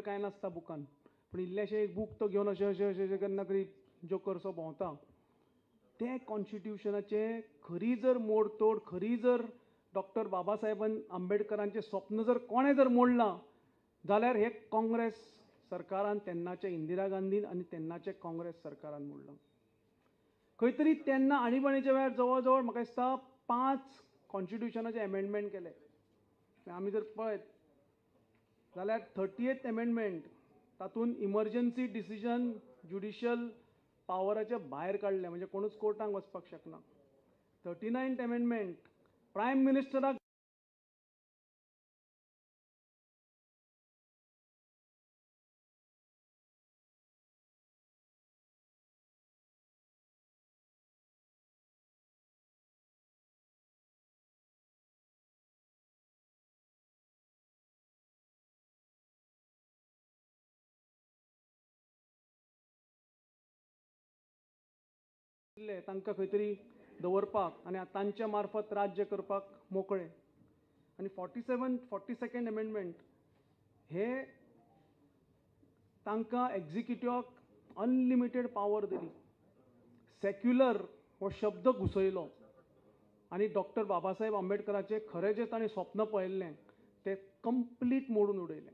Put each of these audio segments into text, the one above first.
कांय नासता बुकान, पूण इल्लेशें एक बूक तो घेवन अशें अशें अशें केन्ना तरी जोकरसो भोंवता. ते कॉन्स्टिट्युशनाचे खरी जर मोडतोड, खरी जर डॉक्टर बाबासाहेब आंबेडकरांचें स्वप्न जर कोणें जर मोडलां जाल्यार हे काँग्रेस सरकारान, तेन्नाच्या इंदिरा गांधीन आनी तेन्नाचे काँग्रेस सरकारान मोडलां. खंय तरी तेन्ना आणीबाणीच्या वेळार जवळ जवळ म्हाका दिसता 5 कॉन्स्टिट्युशनाचे एमेंडमेंट केले. आमी जर पळयत जाल्यार 38th एमेंडमेंट तातूंत इमर्जन्सी डिसिजन ज्युडिशियल पावराचे भायर काडले, म्हणजे कोणूच कोर्टाक वचपाक शकना. 39th एमेंडमेंट प्रायम मिनिस्टराक तांकां खंय तरी दवरपाक आनी तांच्या मार्फत राज्य करपाक मोकळे. आनी 42nd एमेंडमेंट हे तांकां एक्झिक्युटिव्हाक अनलिमिटेड पावर दिली. सेक्युलर हो शब्द घुसयलो आनी डॉक्टर बाबासाहेब आंबेडकराचें खरें जें ताणें स्वप्न पळयल्लें तें कंप्लीट मोडून उडयलें.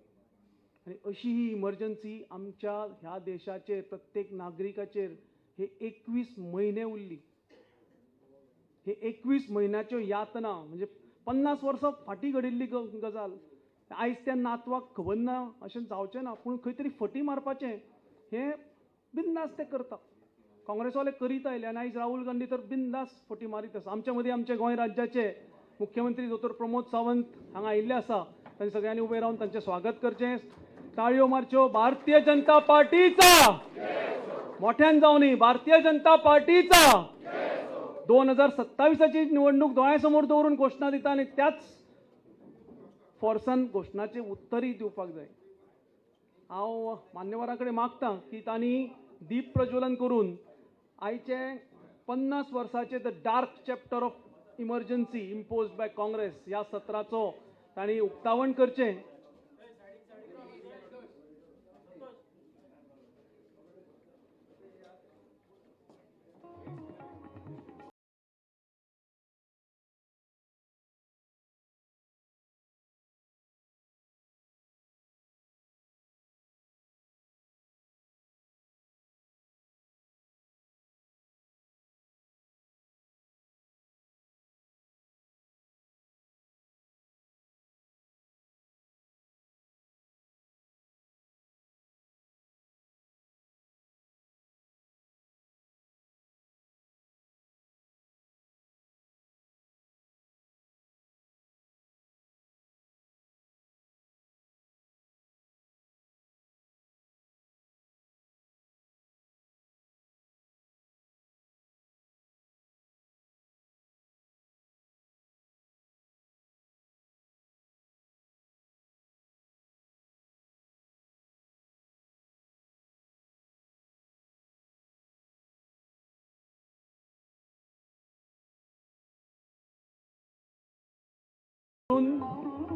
आनी अशी ही इमर्जन्सी आमच्या ह्या देशाचेर प्रत्येक नागरिकाचेर हे 21 म्हयने उरली. हे 21 म्हयन्याच्यो यातना म्हणजे 50 वर्सां फाटीं घडिल्ली गजाल. आयज त्या नातवाक खबर ना अशें जावचें ना, पूण खंय तरी फटी मारपाचें हें बिंदास ते करता. काँग्रेसवाले करीत आयले आनी आयज राहुल गांधी तर बिंदास फटी मारीत आसा. आमच्या मदीं आमचे गोंय राज्याचे मुख्यमंत्री दोतोर प्रमोद सावंत हांगा आयिल्ले आसा. तांणी सगळ्यांनी उबे रावन तांचें स्वागत करचें. ताळयो मारच्यो. भारतीय जनता पार्टीचा मोठ्यान जावनी, भारतीय जनता पार्टीचा 2027ची निवडणूक दोळ्यासमोर दवरून घोशणा दिता आनी त्याच फोर्सान घोशणाची उत्तरी दिवपाक जाय. हांव मान्यवरां कडेन मागतां की तांणी दीप प्रज्वलन करून आयचे 50 वर्साचे the dark chapter of emergency imposed by Congress ह्या सत्राचो तांणी उक्तावण करचें.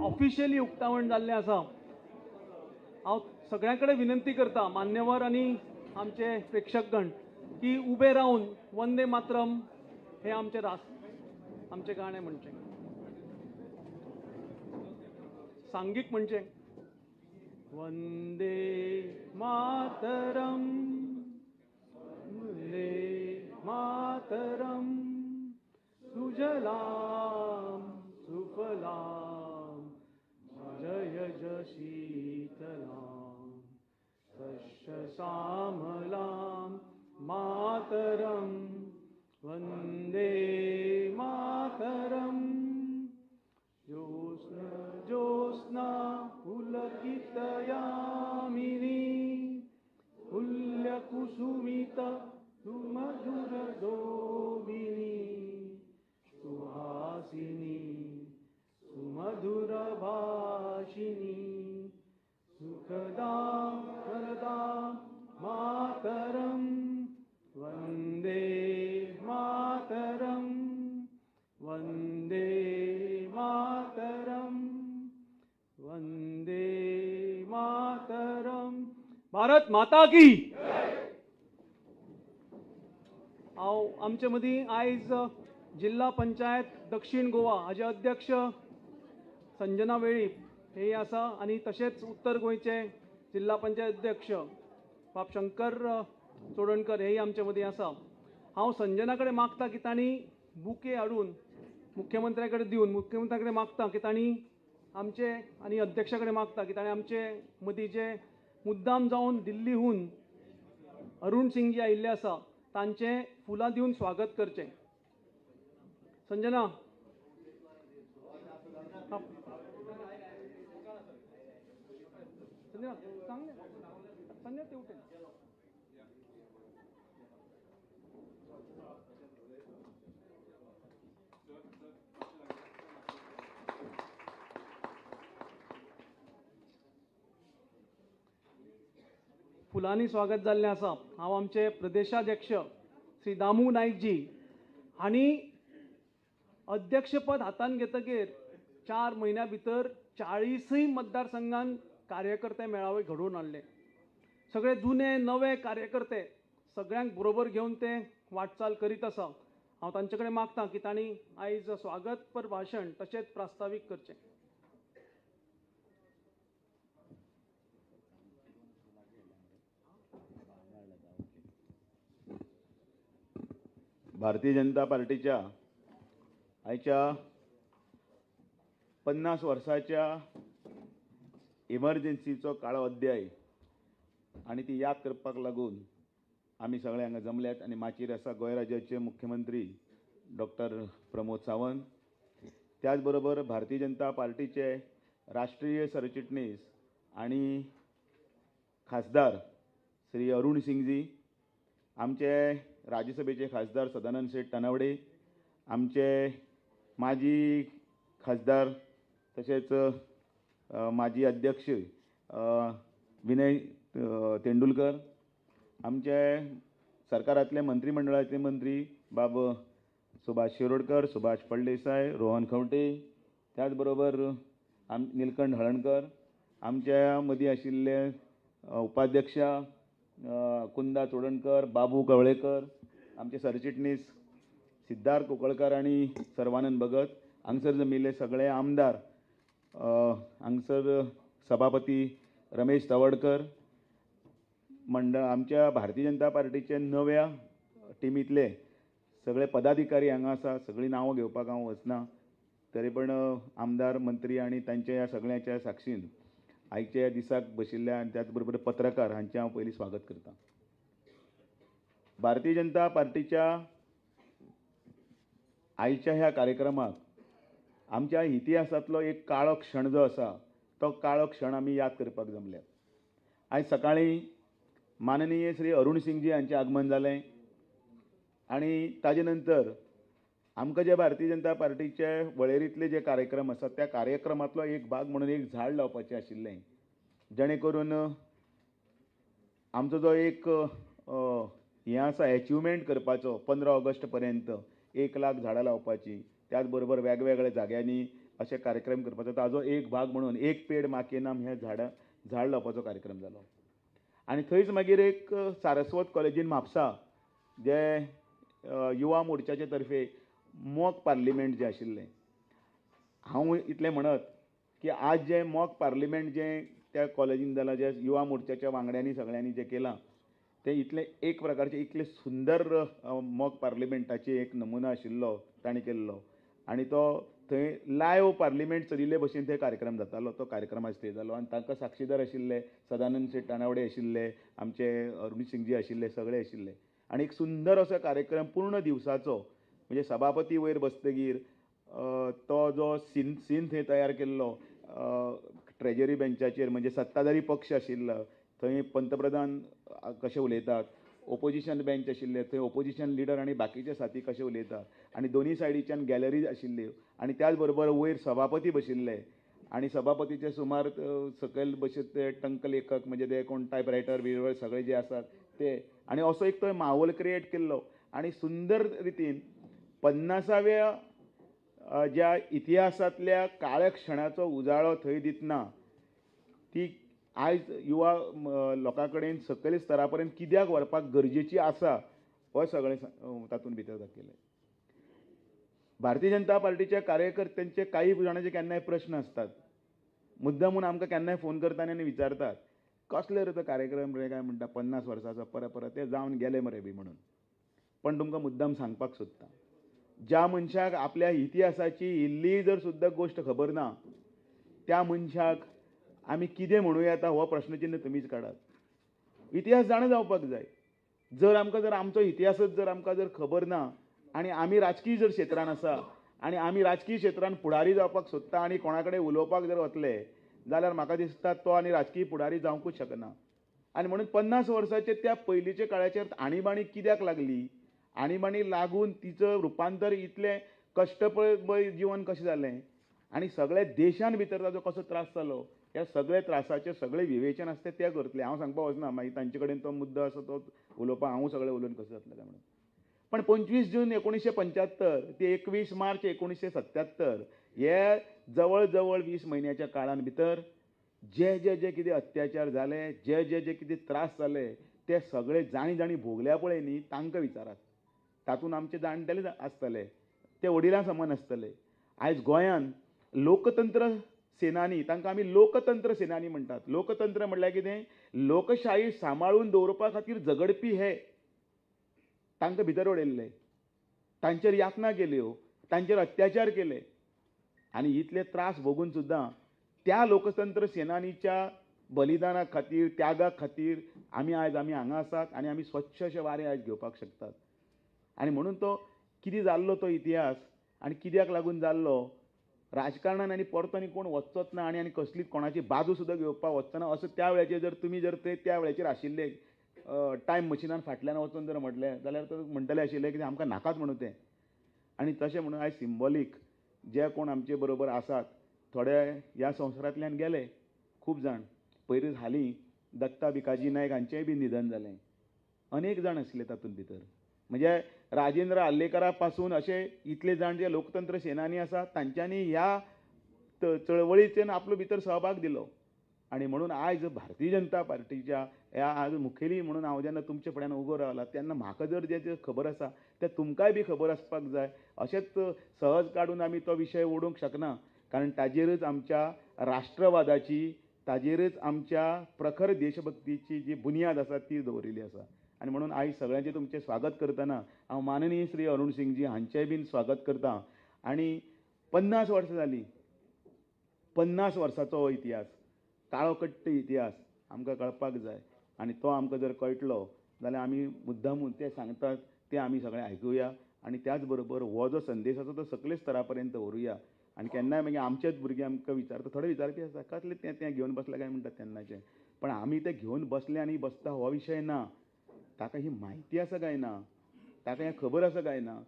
ऑफिशियली उक्तावण जाल्लें आसा. हांव सगळ्यां कडेन विनंती करता, मान्यवर आनी आमचे प्रेक्षकगण, की उबे रावन वंदे मातरम हे आमचे गाणें म्हणचें, सांगीक म्हणचें. वंदे मातरम, वंदे मातरम, सुजलाम सुफलाम जय शीतलाम शस्य श्यामलाम मातरम. वंदे मातरम. ज्योत्स्ना पुलकित यामिनी कुसुमित सुमधुर दोबिनी सुहासिनी सुमधुर भाषिनी सुखदा वरदा मातरम. वंदे मातरम, वंदे मातरम, वंदे मातरम. भारत माता की हांव आमचे मदीं आयज जिल्हा पंचायत दक्षिण गोवा हाजे अध्यक्ष संजना वेळीप हे आसा आनी तशेंच उत्तर गोंयचे जिल्हा पंचायत अध्यक्ष बाब शंकर चोडणकर हेय आमचे मदीं आसा. हांव संजना कडेन मागता की तांणी बुके हाडून मुख्यमंत्र्या कडेन दिवन मुख्यमंत्र्या कडेन मागता की तांणी आमचे आनी अध्यक्षा कडेन मागता की ताणें आमचे मदीं जे मुद्दाम जावन दिल्लीहून अरुण सिंग जी आयिल्ले आसा तांचें फुलां दिवन स्वागत करचें. संजना संजना सांग संजना ते उठेल. फुलांनी स्वागत जाल्लें आसा. हांव आमचे प्रदेशाध्यक्ष श्री दामू नाईक जी हांणी अध्यक्षपद हातान घेतकीर 4 म्हयन्या भितर 40 मतदारसंघांत कार्यकर्ते मेळावे घडोवन हाडले. सगळे जुने नवे कार्यकर्ते सगळ्यांक बरोबर घेवन ते वाटचाल करीत आसा. हांव तांचे कडेन मागता की तांणी आयज स्वागतपर भाशण तशेंच प्रास्तावीक करचें. भारतीय जनता पार्टीच्या आयच्या 50 वर्साच्या इमर्जन्सीचो काळो अध्याय आनी ती याद करपाक लागून आमी सगळे हांगा जमल्यात. आनी माचयेर आसा गोंय राज्याचे मुख्यमंत्री डॉक्टर प्रमोद सावंत, त्याच बरोबर भारतीय जनता पार्टीचे राष्ट्रीय सरचिटणीस आनी खासदार श्री अरुण सिंगजी, आमचे राज्यसभेचे खासदार सदानंद शेठ तानावडे, आमचे माजी खासदार तसेच माजी अध्यक्ष विनय तेंडुलकर, आमचे सरकारांतले मंत्रिमंडळाचे मंत्री बाब सुभाष शिरोडकर, सुभाष फळदेसाय, रोहन खंवटे, त्याच बरोबर निलकंठ हळणकर, आमच्या मदीं आशिल्ले उपाध्यक्षा कुंदा चोडणकर, बाबू कवळेकर, आमचे सरचिटणीस सिद्धार्थ कुंकळकर आनी सर्वानंद भगत, हांगसर जमिल्ले सगळे आमदार, हांगसर सभापती रमेश तवडकर, मंडळ आमच्या भारतीय जनता पार्टीचे नव्या टिमींतले सगळे पदाधिकारी हांगा आसा. सगळीं नांवां घेवपाक हांव वचना, तरी पण आमदार मंत्री आनी तांच्या ह्या सगळ्यांच्या साक्षीन आयच्या दिसाक बशिल्ल्या आनी त्याच बरोबर पत्रकार हांचें हांव पयलीं स्वागत करतां. भारतीय जनता पार्टीच्या आयच्या ह्या कार्यक्रमाक आमच्या इतिहासांतलो एक काळो क्षण जो आसा तो काळो क्षण आमी याद करपाक जमल्यात. आयज सकाळीं माननीय श्री अरुण सिंगजी हांचें आगमन जालें आनी ताजे नंतर आमकां जे भारतीय जनता पार्टीचे वळेरींतले जे कार्यक्रम आसात त्या कार्यक्रमांतलो एक भाग म्हणून एक झाड लावपाचें आशिल्लें, जेणे करून आमचो जो एक हें आसा एचिवमेंट करपाचो 15 ऑगस्ट पर्यंत 1 लाख झाडां लावपाची, त्याच बरोबर वेगवेगळ्या जाग्यांनी अशे कार्यक्रम करपाचो, ताजो एक भाग म्हणून एक पेड मा के नाम हें झाड लावपाचो कार्यक्रम जालो. आनी थंयच मागीर एक सारस्वत कॉलेजीन म्हापसा जे युवा मोर्चाचे तर्फे मॉक पार्लिमेंट जें आशिल्लें, हांव इतलें म्हणत की आज जें मॉक पार्लिमेंट जें त्या कॉलेजीन जालां, जे युवा मोर्चाच्या वांगड्यांनी सगळ्यांनी जें केलां तें इतलें एक प्रकारचें इतलें सुंदर मॉक पार्लिमेंटाची एक नमुना आशिल्लो तांणी केल्लो. आनी तो थंय लायव्ह पार्लिमेंट चलिल्ले भशेन थंय कार्यक्रम जातालो. तो कार्यक्रमाक स्टे जालो आनी तांकां साक्षीदार आशिल्ले सदानंद शेठ तानावडे आशिल्ले, आमचे अरुण सिंगजी आशिल्ले, सगळे आशिल्ले. आनी एक सुंदर असो कार्यक्रम पूर्ण दिवसाचो, म्हणजे सभापती वयर बसतगीर तो जो सीन थंय तयार केल्लो ट्रेजरी बेंचाचेर, म्हणजे सत्ताधारी पक्ष आशिल्लो थंय पंतप्रधान कशे उलयतात, ओपोजिशन बेंच आशिल्ले थंय ओपोजिशन लिडर आनी बाकीचे साथी कशे उलयतात, आनी दोनी सायडीच्यान गॅलरी आशिल्ली आनी त्याच बरोबर वयर सभापती बशिल्ले आनी सभापतीचे सुमार सकयल बशीत ते टंक लेखक म्हणजे ते कोण टायपरायटर बिवर सगळे जे आसात ते, आनी असो एक तो माहोल क्रिएट केल्लो आनी सुंदर रितीन 50व्या ज्या इतिहासांतल्या काळ्या क्षणाचो उजाळो थंय दितना ती आयज युवा लोकां कडेन सकयल स्तरा पर्यंत कित्याक व्हरपाक गरजेची आसा हो सगळें तातूंत भितर दाखयलें. भारतीय जनता पार्टीच्या कार्यकर्त्यांचे काही जाणांचे केन्नाय प्रश्न आसतात. मुद्दामून आमकां केन्नाय फोन करतात आनी विचारतात कसले रे तो कार्यक्रम रे काय म्हणटा 50 वर्सांचो परत ते जावन गेले मरे बी म्हणून. पण तुमकां मुद्दाम सांगपाक सोदता, ज्या मनशाक आपल्या इतिहासाची इल्ली जर सुद्दां गोश्ट खबर ना त्या मनशाक आमी कितें म्हणूं येता हो प्रश्नचिन्ह तुमीच काडात. इतिहास जाणा जावपाक जाय. जर आमचो इतिहासच जर आमकां जर खबर ना आनी आमी राजकीय जर क्षेत्रांत आसा आनी आमी राजकीय क्षेत्रांत फुडारी जावपाक सोदता आनी कोणा कडेन उलोवपाक जर वतले जाल्यार म्हाका दिसता तो आनी राजकीय फुडारी जावंकूच शकना. आनी म्हणून 50 वर्साचे त्या पयलींच्या काळाचेर आणीबाणी कित्याक लागली, आणीबाणी लागून तिचं रुपांतर इतलें कश्टमय जीवन कशें जालें आनी सगळ्या देशान भितर ताजो कसो त्रास जालो ह्या सगळ्या त्रासाचें सगळें विवेचन आसता तें करतलें. हांव सांगपाक वचना, मागीर तांचे कडेन तो मुद्दो आसा तो उलोवपाक हांव सगळें उलोवन कशें जातलें काय म्हणून. पण 25 जून 1975 ते 21 मार्च 1977 हे जवळ जवळ 20 म्हयन्याच्या काळान भितर जे जे जे कितें अत्याचार जाले, जे जे जे कितें त्रास जाले ते सगळे जाणी जाणी भोगल्या पळय न्ही तांकां विचारात. तातूंत आमचे जाणटेले आसतले, ते वडिलां समान आसतले. आयज गोंयांत लोकतंत्र सेनानी, तांकां आमी लोकतंत्र सेनानी म्हणटात. लोकतंत्र म्हणल्यार कितें, लोकशाही सांबाळून दवरपा खातीर झगडपी हे तांकां भितर उडयल्ले, तांचेर यातना केल्यो, तांचेर अत्याचार केले आनी इतले त्रास भोगून सुद्दां त्या लोकतंत्र सेनानीच्या बलिदाना खातीर, त्यागा खातीर आमी हांगा आसात आनी आमी स्वच्छ अशें वारें आयज घेवपाक शकतात. आनी म्हणून तो कितें जाल्लो तो इतिहास आनी कित्याक लागून जाल्लो, राजकारणान आनी परतो आनी कोण वचचोच ना आनी कसलीच कोणाची बाजू सुद्दां घेवपाक वचचो ना असो त्या वेळाचेर जर तुमी जर ते त्या वेळाचेर आशिल्ले टायम मशिनान फाटल्यान वचून जर म्हटलें जाल्यार तर म्हणटले आशिल्ले की आमकां नाकाच म्हणून तें. आनी तशें म्हणून आयज सिंबॉलीक जे कोण आमचे बरोबर आसात थोडे ह्या संवसारांतल्यान गेले, खूब जाण. पयलींच हालीं दत्ता भिकाजी नायक हांचेंय बी निधन जालें. अनेक जाण आसले तातूंत भितर. म्हणजे राजेंद्र आल्लेकरा पासून अशे इतले जाण जे लोकतंत्र सेनानी आसात तांच्यांनी ह्या चळवळीचेर आपलो भितर सहभाग दिलो. आनी म्हणून आयज भारतीय जनता पार्टीच्या ह्या आज मुखेली म्हणून हांव जेन्ना तुमचे फुड्यान उबो रावला तेन्ना म्हाका जर जे खबर आसा तें तुमकांय बी खबर आसपाक जाय. अशेंच सहज काडून आमी तो विशय ओडूंक शकना, कारण ताजेरच आमच्या राष्ट्रवादाची, ताजेरच आमच्या प्रखर देशभक्तीची जी बुनियाद आसा ती दवरिल्ली आसा. आनी म्हणून आयज सगळ्यांचें तुमचें स्वागत करतना हांव माननीय श्री अरुण सिंगजी हांचेंय बीन स्वागत करतां. आनी 50 वर्सां जालीं, 50 वर्सांचो हो इतिहास, काळोकट्ट इतिहास आमकां कळपाक जाय. आनी तो आमकां जर कळटलो जाल्यार आमी मुद्दामून ते सांगतात ते आमी सगळें आयकुया आनी त्याच बरोबर हो जो संदेश आसा तो सकले स्तरा पर्यंत व्हरूया. आनी केन्नाय मागीर आमचेच भुरगे आमकां विचारता, थोडे विचारपी आसा कसलें तें घेवन बसलें काय म्हणटात तेन्नाचें. पण आमी तें घेवन बसले आनी बसता हो विशय ना. ताका ही म्हायती आसा काय ना, ताका हें खबर आसा काय ना,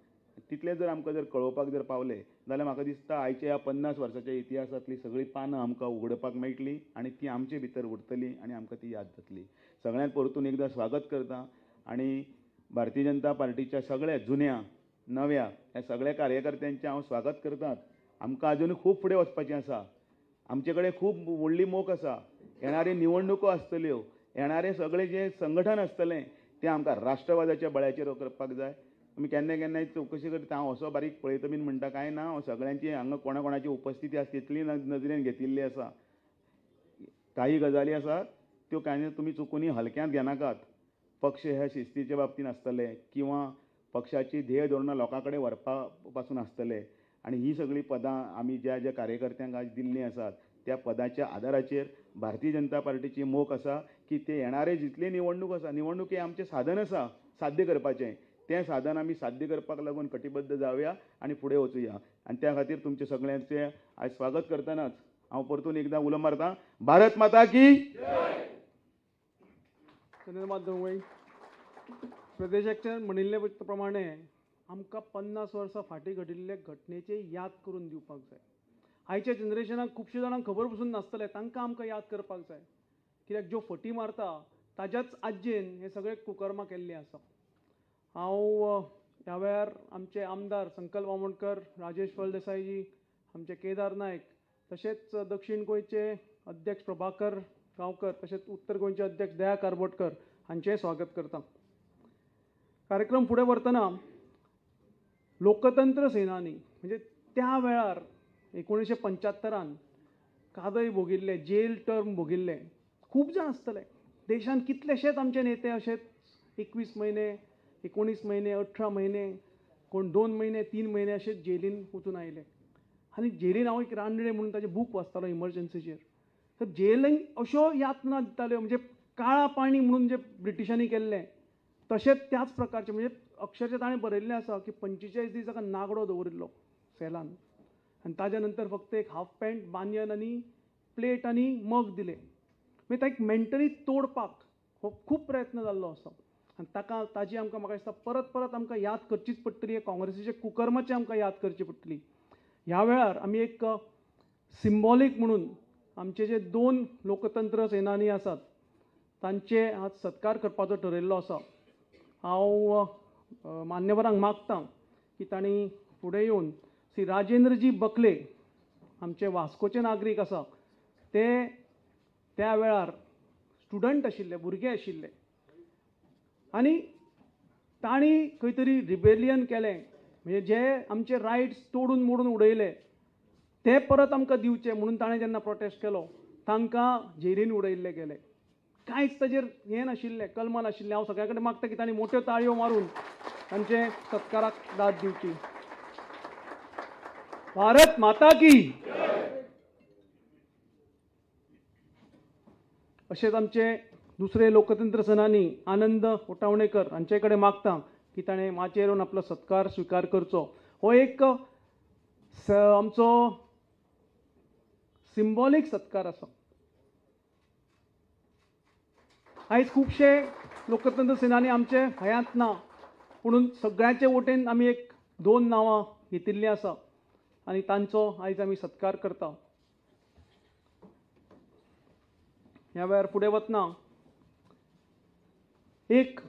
तितलें जर आमकां जर कळोवपाक जर पावलें जाल्यार म्हाका दिसता आयच्या ह्या 50 वर्साच्या इतिहासांतली सगळीं पानां आमकां उगडपाक मेळटलीं आनी ती आमचे भितर उरतलीं आनी आमकां ती याद जातली. सगळ्यांक परतून एकदां स्वागत करतां आनी भारतीय जनता पार्टीच्या सगळ्या जुन्या नव्या ह्या सगळ्या कार्यकर्त्यांचें हांव स्वागत करतां. आमकां अजून खूब फुडें वचपाचें आसा. आमचे कडेन खूब व्हडली मोख आसा. येणाऱ्यो निवडणुको आसतल्यो, येणारें सगळें जें संघटन आसतलें तें आमकां राष्ट्रवादाच्या बळ्याचेर करपाक जाय. आमी केन्ना केन्नाय चवकशी करता, हांव असो बारीक पळयता बीन म्हणटा काय ना, हांव सगळ्यांची हांगा कोणा कोणाची उपस्थिती आसा तितली नदरेन घेतिल्ली आसा. काही गजाली आसात त्यो कांय तुमी चुकूनय हलक्यांत घेनाकात. पक्ष ह्या शिस्तीच्या बाबतीन आसतले किंवा पक्षाची ध्येय धोरणां लोकां कडेन व्हरपा पासून आसतले. आनी ही सगळीं पदां आमी ज्या ज्या कार्यकर्त्यांक आज दिल्लीं आसात त्या पदाच्या आदाराचेर भारतीय जनता पार्टीची मोख आसा की ते येणारे जितले निवडणूक आसा, निवडणूक हें आमचें साधन आसा साध्य करपाचें. तें साधन आमी साध्य करपाक लागून कटिबद्ध जावया आनी फुडें वचुया. आनी त्या खातीर तुमचे सगळ्यांचें आयज स्वागत करतनाच हांव परतून एकदां उलो मारतां, भारत माता की. धन्यवाद दोंगई. प्रदेशाचे म्हणिल्ले प्रमाणे आमकां 50 वर्सां फाटीं घडिल्ले घटनेचे याद करून दिवपाक जाय. आयच्या जनरेशनाक खुबशे जाणांक खबर पसून नासतलें, तांकां आमकां याद करपाक जाय. कित्याक ज्यो फटी मारता ताज्याच आज्जेन हे सगळे कुकर्मां केल्लीं आसा. हांव ह्या वेळार आमचे आमदार संकल्प बामणकर, राजेश फळदेसाईजी, आमचे केदार नायक, तशेंच दक्षिण गोंयचे अध्यक्ष प्रभाकर गांवकर तशेंच उत्तर गोंयचे अध्यक्ष दया कारबोटकर हांचेंय स्वागत करता. कार्यक्रम फुडें व्हरतना लोकतंत्र सेनानी म्हणजे त्या वेळार 1975 कादय भोगिल्ले, जेल टर्म भोगिल्ले खूब जाण आसतले. देशान कितलेशेच आमचे नेते अशेच 21 म्हयने, 19 म्हयने, 18 म्हयने, कोण 2 म्हयने, 3 म्हयने अशेच जेलीन वचून आयले. आनी जेलीन हांव एक रानडे म्हणून ताचें बूक वाचतालो इमर्जन्सीचेर. तर जेलीन अश्यो यातना दिताल्यो म्हणजे काळा पाणी म्हणून जे ब्रिटिशांनी केल्लें तशेंच त्याच प्रकारचे म्हणजे अक्षरशः ताणें बरयल्लें आसा की 45 दीस ताका नागडो दवरिल्लो सेलान आनी ताज्या नंतर फक्त एक हाफ पॅन्ट, बानियन आनी प्लेट आनी मग दिले. म्हणजे ताका मेंटली तोडपाक हो खूब प्रयत्न जाल्लो आसा आनी ताजी आमकां म्हाका दिसता परत परत आमकां याद करचीच पडटली. हे काँग्रेसीचे कुकर्माची आमकां याद करची पडटली. ह्या वेळार आमी एक सिंबॉलीक म्हणून आमचे जे 2 लोकतंत्र सेनानी आसात तांचे आज सत्कार करपाचो ठरयल्लो आसा. हांव मान्यवरांक मागतां की तांणी फुडें येवन श्री राजेंद्रजी बकले आमचे वास्कोचे नागरीक आसा ते त्या वेळार स्टुडंट आशिल्ले, भुरगे आशिल्ले आनी तांणी खंय तरी रिबेलियन केलें म्हणजे जे आमचे रायट्स तोडून मोडून उडयले ते परत आमकां दिवचे म्हणून ताणें जेन्ना प्रोटेस्ट केलो तांकां जेलीन उडयल्ले गेले. कांयच ताजेर हें नाशिल्लें, कलमा नाशिल्लें. हांव सगळ्या कडेन मागता की तांणी मोठ्यो ताळयो मारून तांचे सत्काराक दाद दिवची. भारत माता की. अशेंच आमचे दुसरे लोकतंत्र सेनानी आनंद ओटावणेकर हांचे कडेन मागता की ताणें माचयेर येवन आपलो सत्कार स्विकार करचो. हो एक आमचो सिंबॉलीक सत्कार आसा. आयज खुबशे लोकतंत्र सेनानी आमचे हयात ना पूण सगळ्यांचे वटेन आमी एक 2 नांवां घेतिल्लीं आसा आनी तांचो आयज आमी सत्कार करता. ह्या वेळार फुडें वतना एक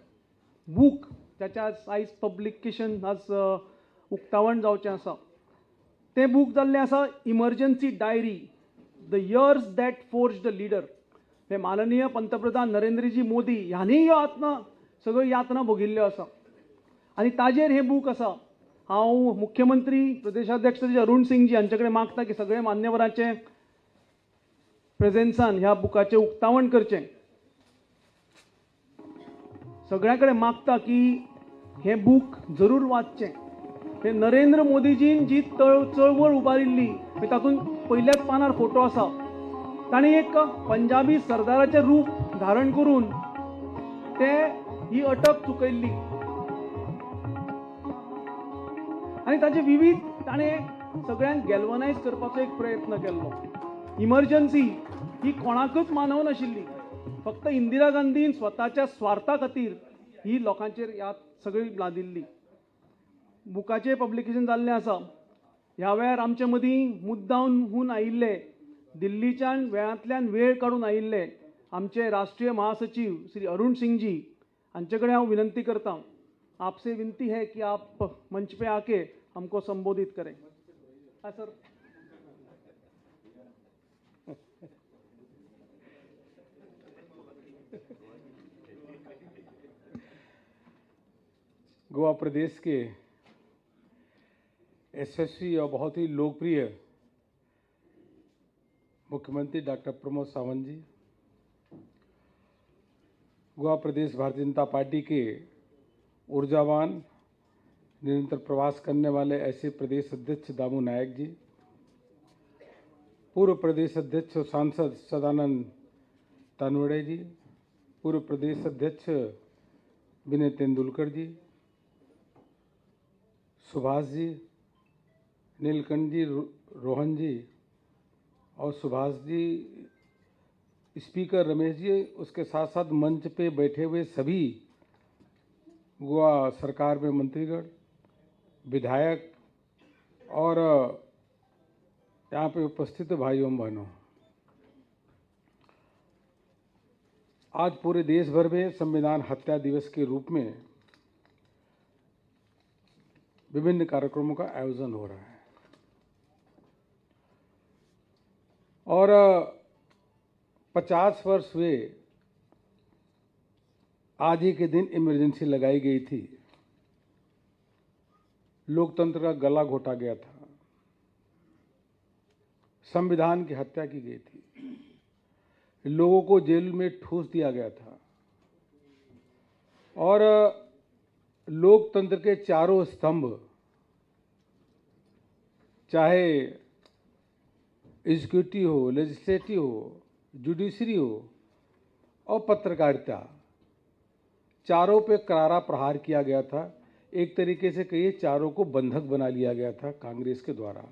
बूक जाचें आयज पब्लिकेशन आज उक्तावण जावचें आसा. तें बूक जाल्लें आसा emergency diary the years that forge the leader. हे माननीय पंतप्रधान नरेंद्रजी मोदी ह्यांनी ह्यो सगळ्यो यातना भोगिल्ल्यो आसा आनी ताजेर हें बूक आसा. हांव मुख्यमंत्री प्रदेशाध्यक्ष अरुण सिंगजी हांचे कडेन मागता की सगळे मान्यवरांचे प्रेझेन्सान ह्या बुकाचें उक्तावण करचें. सगळ्यां कडेन मागता की हें बूक जरूर वाचचें. हे नरेंद्र मोदीजीन जी चळवळ उबारिल्ली तातूंत पयल्याच पानार फोटो आसा. तांणी एक पंजाबी सरदाराचें रूप धारण करून ही अटक चुकयल्ली आनी ताचे विविध ताणें सगळ्यांक गॅल्वनायज करपाचो एक प्रयत्न केल्लो. इमर्जन्सी ही कोणाकच मानव नाशिल्ली. फक्त इंदिरा गांधीन स्वताच्या स्वार्था खातीर ही लोकांचेर सगळी लादिल्ली. बुकाचें पब्लिकेशन जाल्लें आसा. ह्या वेळार आमचे मदीं मुद्दामहून आयिल्ले दिल्लीच्यान वेळांतल्यान वेळ काडून आयिल्ले आमचे राष्ट्रीय महासचिव श्री अरुण सिंगजी हांचे कडेन हांव विनंती करता. आपसे विनती है कि आप मंच पे आके हमको संबोधित करें. सर. गोवा प्रदेश के यशस्वी और बहुत ही लोकप्रिय मुख्यमंत्री डॉक्टर प्रमोद सावंत जी, गोवा प्रदेश भारतीय जनता पार्टी के ऊर्जावान निरंतर प्रवास करने वाले ऐसे प्रदेश अध्यक्ष दामू नायक जी, पूर्व प्रदेश अध्यक्ष और सांसद सदानंद तनवड़े जी, पूर्व प्रदेश अध्यक्ष विनय तेंदुलकर जी, सुभाष जी, नीलकंठ जी, रोहन जी और सुभाष जी, स्पीकर रमेश जी, उसके साथ साथ मंच पे बैठे हुए सभी गोवा सरकार में मंत्रीगण, विधायक और यहाँ पे उपस्थित भाइयों बहनों, आज पूरे देश भर में संविधान हत्या दिवस के रूप में विभिन्न कार्यक्रमों का आयोजन हो रहा है और 50 वर्ष हुए आज ही के दिन इमरजेंसी लगाई गई थी, लोकतंत्र का गला घोटा गया था, संविधान की हत्या की गई थी, लोगों को जेल में ठूस दिया गया था और लोकतंत्र के चारों स्तंभ, चाहे एग्जीक्यूटिव हो, लेजिस्लेटिव हो, जुडिशरी हो और पत्रकारिता, चारों पे करारा प्रहार किया गया था। एक तरीके से कहिए चारों को बंधक बना लिया गया था कांग्रेस के द्वारा।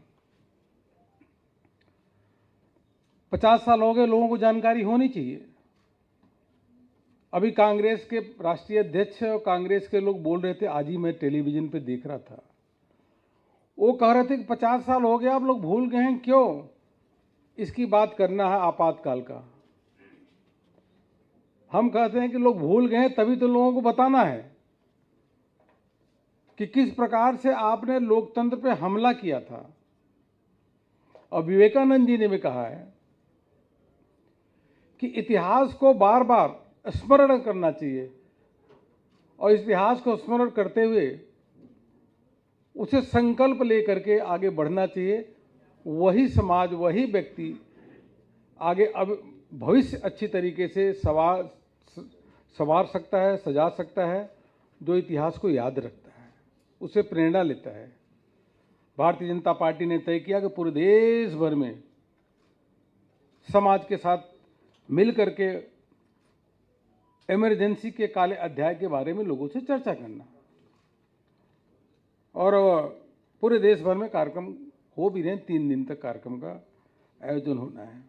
50 साल हो गए, लोगों को जानकारी होनी चाहिए। अभी कांग्रेस के राष्ट्रीय अध्यक्ष और कांग्रेस के लोग बोल रहे थे, आज ही मैं टेलीविजन पे देख रहा था, वो कह रहे थे कि 50 साल हो गया, आप लोग भूल गए हैं, क्यों? इसकी बात करना है आपातकाल का। हम कहते हैं कि लोग भूल गए हैं, तभी तो लोगों को बताना है कि किस प्रकार से आपने लोकतंत्र पे हमला किया था। और विवेकानंद जी ने भी कहा है कि इतिहास को बार बार स्मरण करना चाहिए और इतिहास को स्मरण करते हुए उसे संकल्प लेकर के आगे बढ़ना चाहिए। वही समाज, वही व्यक्ति आगे अब भविष्य अच्छी तरीके से संवार सकता है, सजा सकता है, जो इतिहास को याद रखता है, उसे प्रेरणा लेता है। भारतीय जनता पार्टी ने तय किया कि पूरे देश भर में समाज के साथ मिल करके इमरजेंसी के काले अध्याय के बारे में लोगों से चर्चा करना, और पूरे देश भर में कार्यक्रम हो भी रहे हैं। 3 दिन तक कार्यक्रम का आयोजन होना है।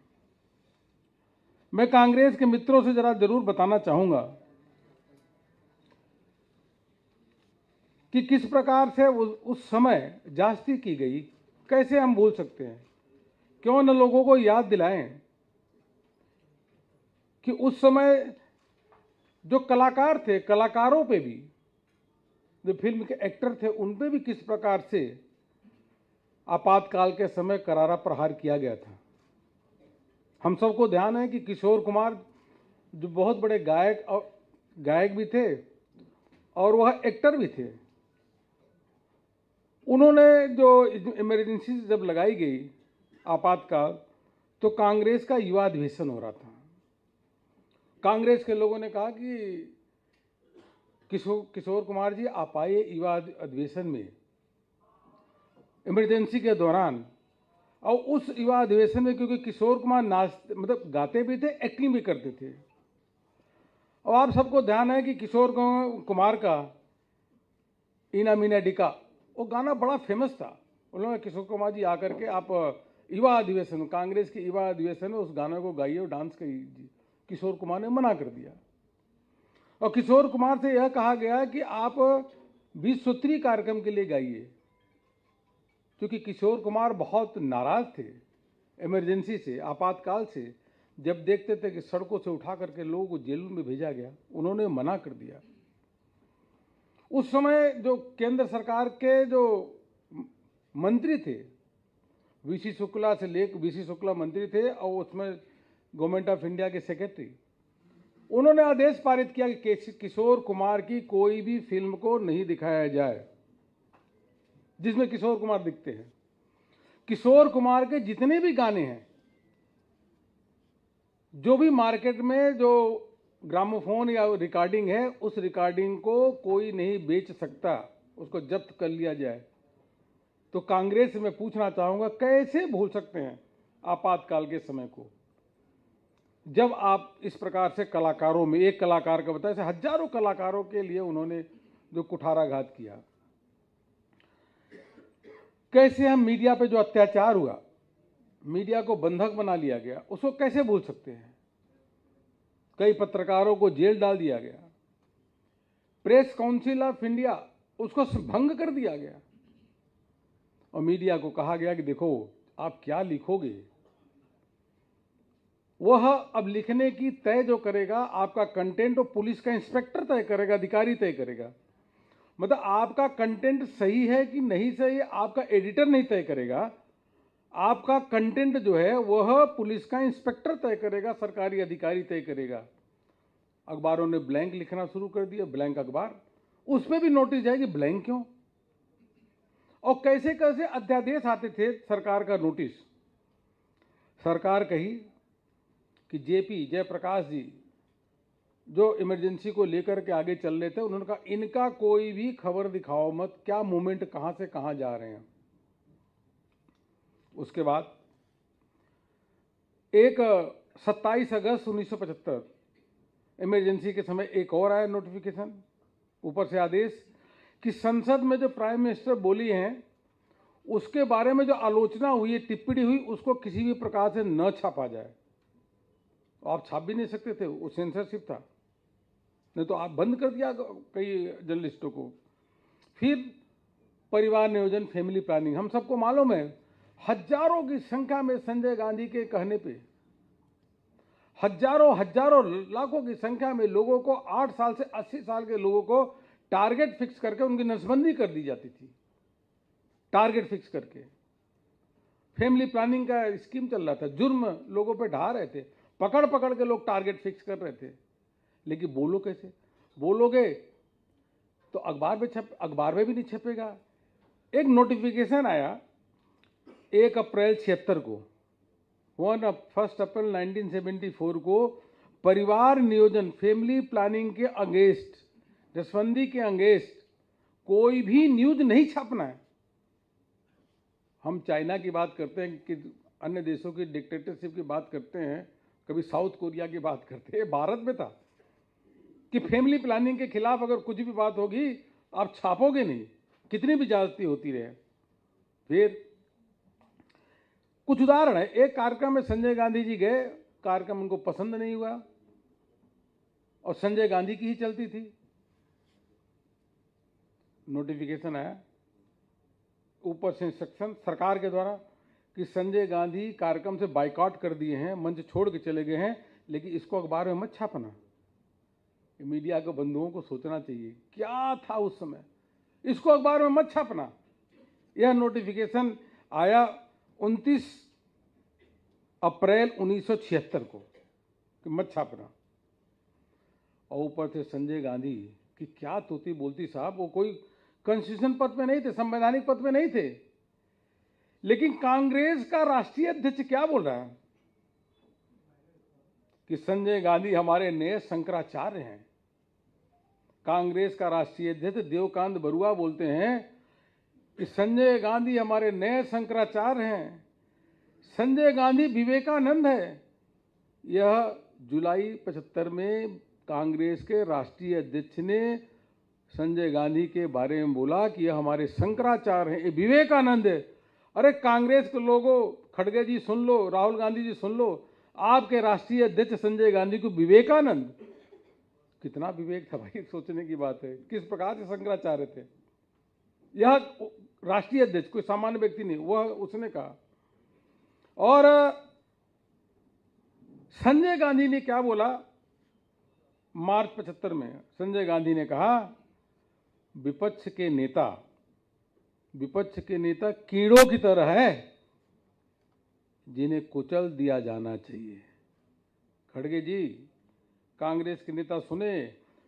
मैं कांग्रेस के मित्रों से जरूर बताना चाहूंगा कि किस प्रकार से उस समय जांच की गई, कैसे हम भूल सकते हैं। क्यों न लोगों को याद दिलाएं कि उस समय जो कलाकार थे, कलाकारों पे भी, जो फिल्म के एक्टर थे, उन पे भी किस प्रकार से आपातकाल के समय करारा प्रहार किया गया था। हम सबको ध्यान है कि किशोर कुमार जो बहुत बड़े गायक भी थे और वह एक्टर भी थे, उन्होंने जो इमरजेंसी जब लगाई गई आपातकाल, तो कांग्रेस का युवा अधिवेशन हो रहा था। कांग्रेस के लोगों ने कहा कि किशोर कुमार जी, आप आइए युवा अधिवेशन में इमरजेंसी के दौरान। और उस युवा अधिवेशन में क्योंकि किशोर कुमार मतलब गाते भी थे, एक्टिंग भी करते थे। और आप सबको ध्यान है कि किशोर कुमार का इना मीना डिका, वो गाना बड़ा फेमस था। उन्होंने किशोर कुमार जी आकर के आप युवा अधिवेशन, कांग्रेस के युवा अधिवेशन में उस गाने को गाइए और डांस कीजिए। किशोर कुमार ने मना कर दिया और किशोर कुमार से यह कहा गया कि आप 20 सूत्री कार्यक्रम के लिए गाइए, क्योंकि किशोर कुमार बहुत नाराज थे इमरजेंसी से, आपातकाल से। जब देखते थे कि सड़कों से उठा करके लोगों को जेलों में भेजा गया, उन्होंने मना कर दिया। उस समय जो केंद्र सरकार के जो मंत्री थे, वीसी शुक्ला मंत्री थे और उसमें government of India K secretary, उन्होंने आदेश पारित किया कि किशोर कुमार की कोई भी फिल्म को नहीं दिखाया जाए जिसमें किशोर कुमार दिखते हैं। किशोर कुमार के जितने भी गाने हैं, जो भी मार्केट में जो ग्रामोफोन या रिकॉर्डिंग है, उस रिकॉर्डिंग को कोई नहीं बेच सकता, उसको जब्त कर लिया जाए। तो कांग्रेस से मैं पूछना चाहूंगा, कैसे भूल सकते हैं आपातकाल के समय को, जब आप इस प्रकार से कलाकारों में, एक कलाकार का बताया, हजारों कलाकारों के लिए उन्होंने जो कुठाराघात किया। कैसे हम मीडिया पे जो अत्याचार हुआ, मीडिया को बंधक बना लिया गया, उसको कैसे भूल सकते हैं। कई पत्रकारों को जेल डाल दिया गया, प्रेस काउंसिल ऑफ इंडिया उसको भंग कर दिया गया और मीडिया को कहा गया कि देखो आप क्या लिखोगे, वह अब लिखने की तय जो करेगा आपका कंटेंट, वो पुलिस का इंस्पेक्टर तय करेगा, अधिकारी तय करेगा। मतलब आपका कंटेंट सही है कि नहीं सही है, आपका एडिटर नहीं तय करेगा, आपका कंटेंट जो है वह पुलिस का इंस्पेक्टर तय करेगा, सरकारी अधिकारी तय करेगा। अखबारों ने ब्लैंक लिखना शुरू कर दिया, ब्लैंक अखबार, उस पर भी नोटिस जाएगी ब्लैंक क्यों। और कैसे कैसे अध्यादेश आते थे सरकार का नोटिस। सरकार कही कि जेपी जयप्रकाश जी जो इमरजेंसी को लेकर के आगे चल रहे थे, उन्होंने कहा इनका कोई भी खबर दिखाओ मत, क्या मूवमेंट कहां से कहां जा रहे हैं। उसके बाद एक 27 अगस्त 1975 इमरजेंसी के समय एक और आया नोटिफिकेशन, ऊपर से आदेश कि संसद में जो प्राइम मिनिस्टर बोली हैं उसके बारे में जो आलोचना हुई, टिप्पणी हुई, उसको किसी भी प्रकार से न छापा जाए। आप छाप भी नहीं सकते थे, वो सेंसरशिप था, नहीं तो आप बंद कर दिया कई जर्नलिस्टों को। फिर परिवार नियोजन, फैमिली प्लानिंग, हम सबको मालूम है हजारों की संख्या में संजय गांधी के कहने पे हजारों लाखों की संख्या में लोगों को 8 साल से 80 साल के लोगों को टारगेट फिक्स करके उनकी नसबंदी कर दी जाती थी। टारगेट फिक्स करके फैमिली प्लानिंग का स्कीम चल रहा था, जुर्म लोगों पे ढा रहे थे, पकड़ पकड़ के लोग टारगेट फिक्स कर रहे थे। लेकिन बोलो कैसे, बोलोगे तो अखबार में भी नहीं छपेगा। एक नोटिफिकेशन आया 1 अप्रैल 76 को, 1 अप्रैल 1974 को, परिवार नियोजन फैमिली प्लानिंग के अगेंस्ट, नसबंदी के अगेंस्ट कोई भी न्यूज नहीं छापना है। हम चाइना की बात करते हैं, कि अन्य देशों की डिक्टेटरशिप की बात करते हैं, कभी साउथ कोरिया की बात करते हैं। भारत में था कि फैमिली प्लानिंग के खिलाफ अगर कुछ भी बात होगी आप छापोगे नहीं, कितनी भी ज्यादती होती रहे। फिर कुछ उदाहरण है, एक कार्यक्रम में संजय गांधी जी गए, कार्यक्रम उनको पसंद नहीं हुआ और संजय गांधी की ही चलती थी। नोटिफिकेशन आया, ऊपर से इंस्ट्रक्शन सरकार के द्वारा कि संजय गांधी कार्यक्रम से बाइकआउट कर दिए हैं, मंच छोड़ के चले गए हैं, लेकिन इसको अखबार में मत छापना। मीडिया के बंधुओं को सोचना चाहिए क्या था उस समय, इसको अखबार में मत छापना। यह नोटिफिकेशन आया 29 अप्रैल 1976 को कि मत छापना। और ऊपर से संजय गांधी की क्या तोती बोलती साहब, वो कोई कॉन्स्टिट्यूशन पद में नहीं थे, संवैधानिक पद में नहीं थे, लेकिन कांग्रेस का राष्ट्रीय अध्यक्ष क्या बोल रहा है कि संजय गांधी हमारे नए शंकराचार्य हैं। कांग्रेस का राष्ट्रीय अध्यक्ष देवकांत बरुआ बोलते हैं कि संजय गांधी हमारे नए शंकराचार्य हैं, संजय गांधी विवेकानंद है। यह जुलाई 75 में कांग्रेस के राष्ट्रीय अध्यक्ष ने संजय गांधी के बारे में बोला कि यह हमारे शंकराचार्य हैं, ये विवेकानंद है। अरे कांग्रेस के लोगों, खड़गे जी सुन लो, राहुल गांधी जी सुन लो, आपके राष्ट्रीय अध्यक्ष संजय गांधी को विवेकानंद, कितना विवेक था भाई, सोचने की बात है। किस प्रकार से शंकराचार्य थे। यह राष्ट्रीय अध्यक्ष कोई सामान्य व्यक्ति नहीं, वह उसने कहा। और संजय गांधी ने क्या बोला, मार्च 75 में संजय गांधी ने कहा विपक्ष के नेता कीड़ों की तरह है जिन्हें कुचल दिया जाना चाहिए। खड़गे जी, कांग्रेस के नेता सुने,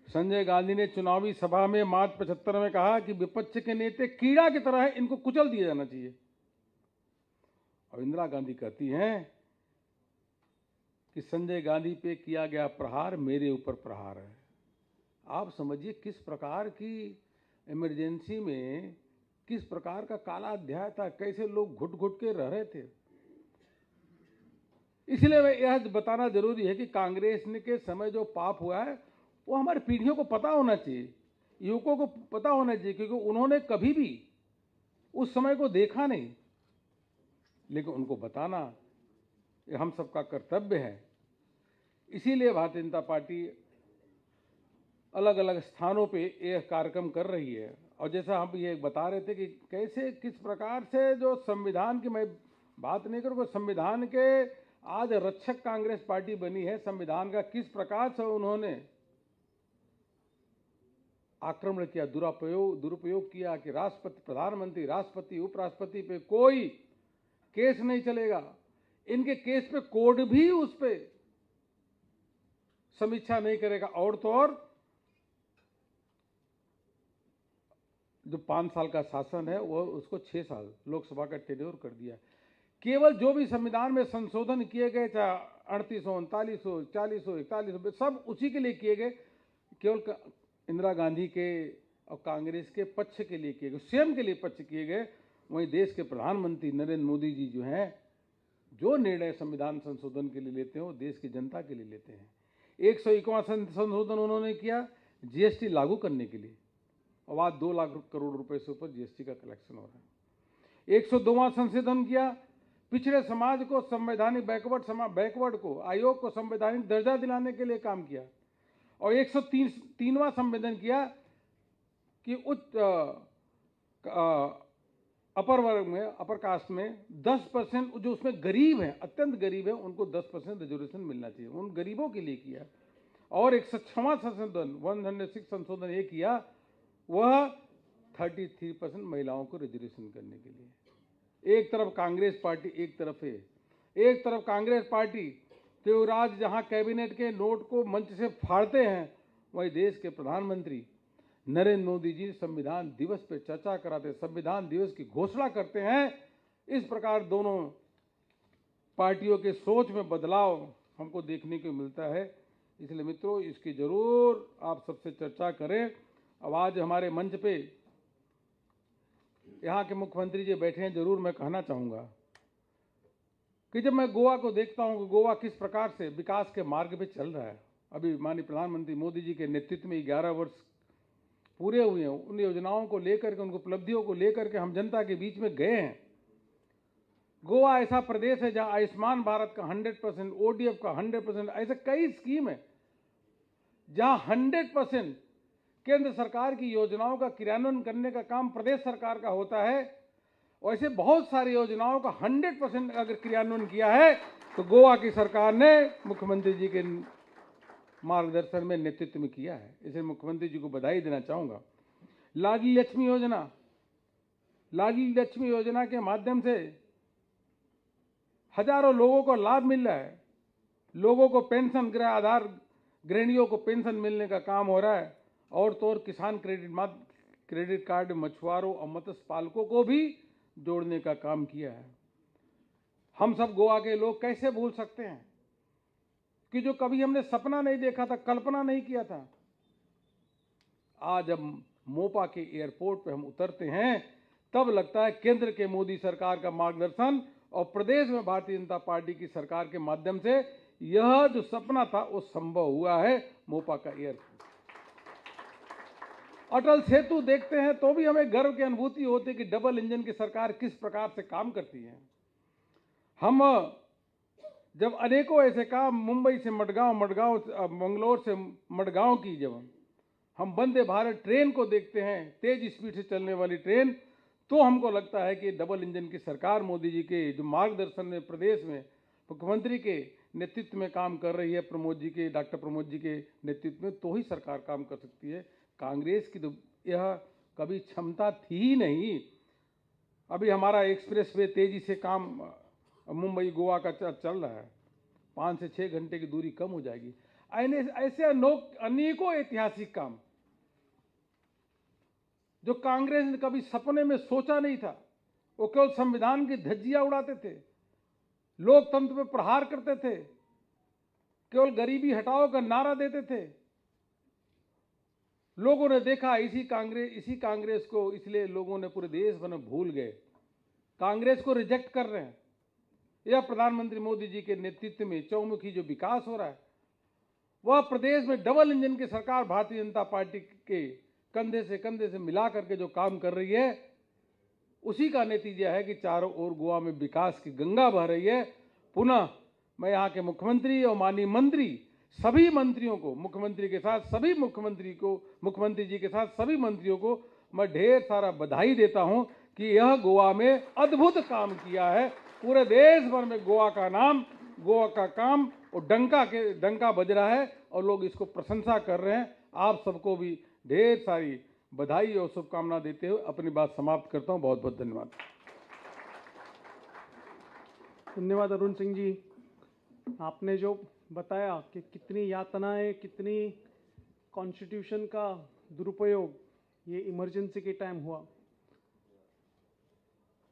संजय गांधी ने चुनावी सभा में मार्च 75 में कहा कि विपक्ष के नेता कीड़ा की तरह है, इनको कुचल दिया जाना चाहिए। और इंदिरा गांधी कहती हैं कि संजय गांधी पे किया गया प्रहार मेरे ऊपर प्रहार है। आप समझिए किस प्रकार की इमरजेंसी में किस प्रकार का काला अध्याय था, कैसे लोग घुट घुट के रह रहे थे। इसलिए यह बताना जरूरी है कि कांग्रेस ने के समय जो पाप हुआ है वो हमारी पीढ़ियों को पता होना चाहिए, युवकों को पता होना चाहिए, क्योंकि उन्होंने कभी भी उस समय को देखा नहीं, लेकिन उनको बताना ये हम सबका कर्तव्य है। इसीलिए भारतीय जनता पार्टी अलग अलग स्थानों पे यह कार्यक्रम कर रही है। और जैसा हम ये बता रहे थे कि कैसे किस प्रकार से जो संविधान की, मैं बात नहीं करूँगा, संविधान के आज रक्षक कांग्रेस पार्टी बनी है, संविधान का किस प्रकार से उन्होंने आक्रमण किया, दुरुपयोग किया कि राष्ट्रपति, प्रधानमंत्री, राष्ट्रपति, उपराष्ट्रपति पे कोई केस नहीं चलेगा। इनके केस पे कोर्ट भी उस पे समीक्षा नहीं करेगा। और तो और जो 5 साल का शासन है वो उसको 6 साल लोकसभा का टेन्योर कर दिया। केवल जो भी संविधान में संशोधन किए गए, चाहे 38 हो, 39 हो, 40 हो, 41 हो, सब उसी के लिए किए गए, केवल इंदिरा गांधी के और कांग्रेस के पक्ष के लिए किए गए, स्वयं के लिए पक्ष किए गए। वहीं देश के प्रधानमंत्री नरेंद्र मोदी जी जो हैं, जो निर्णय संविधान संशोधन के लिए लेते हैं वो देश की जनता के लिए लेते हैं। 101वां संशोधन उन्होंने किया जीएसटी लागू करने के लिए, और आज 2 लाख करोड़ रुपए से ऊपर जीएसटी का कलेक्शन हो रहा है। 102वां संशोधन किया, पिछड़े समाज को संवैधानिक बैकवर्ड को आयोग को संवैधानिक दर्जा दिलाने के लिए काम किया। और 103वां संशोधन किया कि उच्च अपर वर्ग में, अपर कास्ट में 10% जो उसमें गरीब हैं, अत्यंत गरीब हैं, उनको 10% रिजर्वेशन मिलना चाहिए, उन गरीबों के लिए किया। और 106वां संशोधन 106 संशोधन ये किया, वह 33% महिलाओं को रिजर्वेशन करने के लिए। एक तरफ कांग्रेस पार्टी एक तरफ कांग्रेस पार्टी देवराज जहां कैबिनेट के नोट को मंच से फाड़ते हैं, वहीं देश के प्रधानमंत्री नरेंद्र मोदी जी संविधान दिवस पर चर्चा कराते, संविधान दिवस की घोषणा करते हैं। इस प्रकार दोनों पार्टियों के सोच में बदलाव हमको देखने को मिलता है। इसलिए मित्रों, इसकी जरूर आप सबसे चर्चा करें। अब आज हमारे मंच पे यहाँ के मुख्यमंत्री जी बैठे हैं, जरूर मैं कहना चाहूँगा कि जब मैं गोवा को देखता हूँ कि गोवा किस प्रकार से विकास के मार्ग पे चल रहा है। अभी माननीय प्रधानमंत्री मोदी जी के नेतृत्व में 11 वर्ष पूरे हुए हैं। उन योजनाओं को लेकर के, उन उपलब्धियों को लेकर के हम जनता के बीच में गए हैं। गोवा ऐसा प्रदेश है जहाँ आयुष्मान भारत का 100%, ODF का 100%, ऐसे कई स्कीम है जहाँ 100% केंद्र सरकार की योजनाओं का क्रियान्वयन करने का काम प्रदेश सरकार का होता है। वैसे बहुत सारी योजनाओं का 100% अगर क्रियान्वयन किया है तो गोवा की सरकार ने मुख्यमंत्री जी के मार्गदर्शन में, नेतृत्व में किया है। इसे मुख्यमंत्री जी को बधाई देना चाहूँगा। लाडली लक्ष्मी योजना के माध्यम से हजारों लोगों को लाभ मिल रहा है। लोगों को पेंशन, गृह आधार गृहिणियों को पेंशन मिलने का काम हो रहा है। और तो और किसान क्रेडिट कार्ड मछुआरों और मत्स्य पालकों को भी जोड़ने का काम किया है। हम सब गोवा के लोग कैसे भूल सकते हैं कि जो कभी हमने सपना नहीं देखा था, कल्पना नहीं किया था, आज जब मोपा के एयरपोर्ट पे हम उतरते हैं तब लगता है केंद्र के मोदी सरकार का मार्गदर्शन और प्रदेश में भारतीय जनता पार्टी की सरकार के माध्यम से यह जो सपना था वो संभव हुआ है। मोपा का एयरपोर्ट, अटल सेतु देखते हैं तो भी हमें गर्व की अनुभूति होती है कि डबल इंजन की सरकार किस प्रकार से काम करती है। हम जब अनेकों ऐसे काम, मुंबई से मडगांव, मंगलोर से मडगांव की, जब हम वंदे भारत ट्रेन को देखते हैं, तेज स्पीड से चलने वाली ट्रेन, तो हमको लगता है कि डबल इंजन की सरकार मोदी जी के जो मार्गदर्शन में प्रदेश में मुख्यमंत्री के नेतृत्व में काम कर रही है, डॉक्टर प्रमोद जी के नेतृत्व में, तो ही सरकार काम कर सकती है। कांग्रेस की तो यह कभी क्षमता थी ही नहीं। अभी हमारा एक्सप्रेस वे तेजी से काम मुंबई गोवा का चल रहा है, 5 से 6 घंटे की दूरी कम हो जाएगी। ऐसे अनेकों ऐतिहासिक काम जो कांग्रेस ने कभी सपने में सोचा नहीं था, वो केवल संविधान की धज्जियां उड़ाते थे, लोकतंत्र पर प्रहार करते थे, केवल गरीबी हटाओ का नारा देते थे। लोगों ने देखा इसी कांग्रेस को, इसलिए लोगों ने पूरे देश भर में भूल गए, कांग्रेस को रिजेक्ट कर रहे हैं। यह प्रधानमंत्री मोदी जी के नेतृत्व में चौमुखी जो विकास हो रहा है, वह प्रदेश में डबल इंजन की सरकार भारतीय जनता पार्टी के कंधे से मिला करके जो काम कर रही है, उसी का नतीजा है कि चारों ओर गोवा में विकास की गंगा बह रही है। पुनः मैं यहाँ के मुख्यमंत्री और माननीय मंत्री, सभी मंत्रियों को, मुख्यमंत्री जी के साथ सभी मंत्रियों को मैं ढेर सारा बधाई देता हूँ कि यह गोवा में अद्भुत काम किया है। पूरे देश भर में गोवा का काम और डंका बज रहा है और लोग इसको प्रशंसा कर रहे हैं। आप सबको भी ढेर सारी बधाई और शुभकामना देते हुए अपनी बात समाप्त करता हूँ। बहुत बहुत धन्यवाद। धन्यवाद अरुण सिंह जी। आपने जो बताया कि कितनी यातनाएं, कितनी कॉन्स्टिट्यूशन का दुरुपयोग ये इमरजेंसी के टाइम हुआ।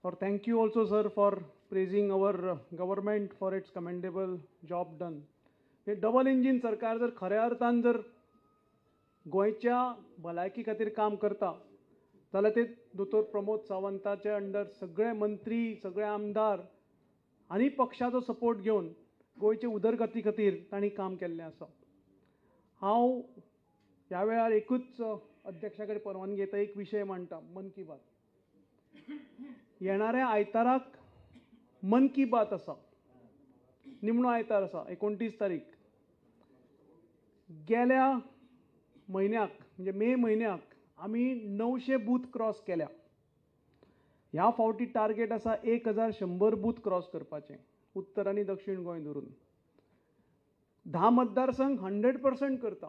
और thank you also sir for praising our government for its commendable job done. हे डबल इंजिन सरकार जर खऱ्या अर्थान जर गोंयच्या भलायकी खातीर काम करता जाल्यार ते दोतोर प्रमोद सावंताचे अंडर सगळे मंत्री, सगळे आमदार आनी पक्षाचो सपोर्ट घेवन गोंयचे उदरगती खातीर तांणी काम केल्लें आसा। हांव ह्या वेळार एकूच अध्यक्षा कडेन परवानगी घेता, एक विशय मांडटा, मन की बात। येणाऱ्या आयताराक मन की बात आसा, निमणो आयतार आसा 29 तारीख। गेल्या म्हयन्याक म्हणजे मे म्हयन्याक आमी 900 बूथ क्रॉस केल्या। ह्या फावटी टार्गेट आसा 1100 बूथ क्रॉस करपाचें, उत्तर आनी दक्षिण गोंय धरून। 10 मतदारसंघ 100% करता,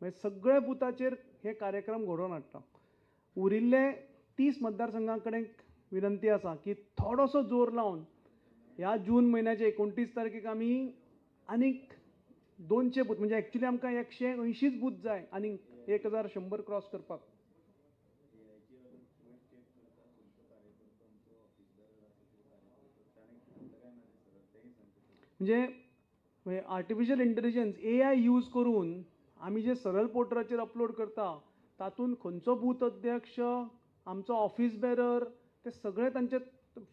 म्हणजे सगळे बुथाचेर हे कार्यक्रम घडोवन हाडटा। उरिल्ले 30 मतदारसंघां कडेन विनंती आसा की थोडोसो जोर लावन ह्या जून म्हयन्याचे 29 तारखेक आमी आनीक 200 बूथ, म्हणजे एक्चुअली आमकां 180 बूथ जाय आनीक 1100 क्रॉस करपाक। म्हणजे आर्टिफिशियल इंटेलिजन्स AI यूज करून आमी जे सरळ पोर्टलाचेर अपलोड करता तातूंत खंयचो बूथ अध्यक्ष, आमचो ऑफिस बेरर, ते सगळे तांचे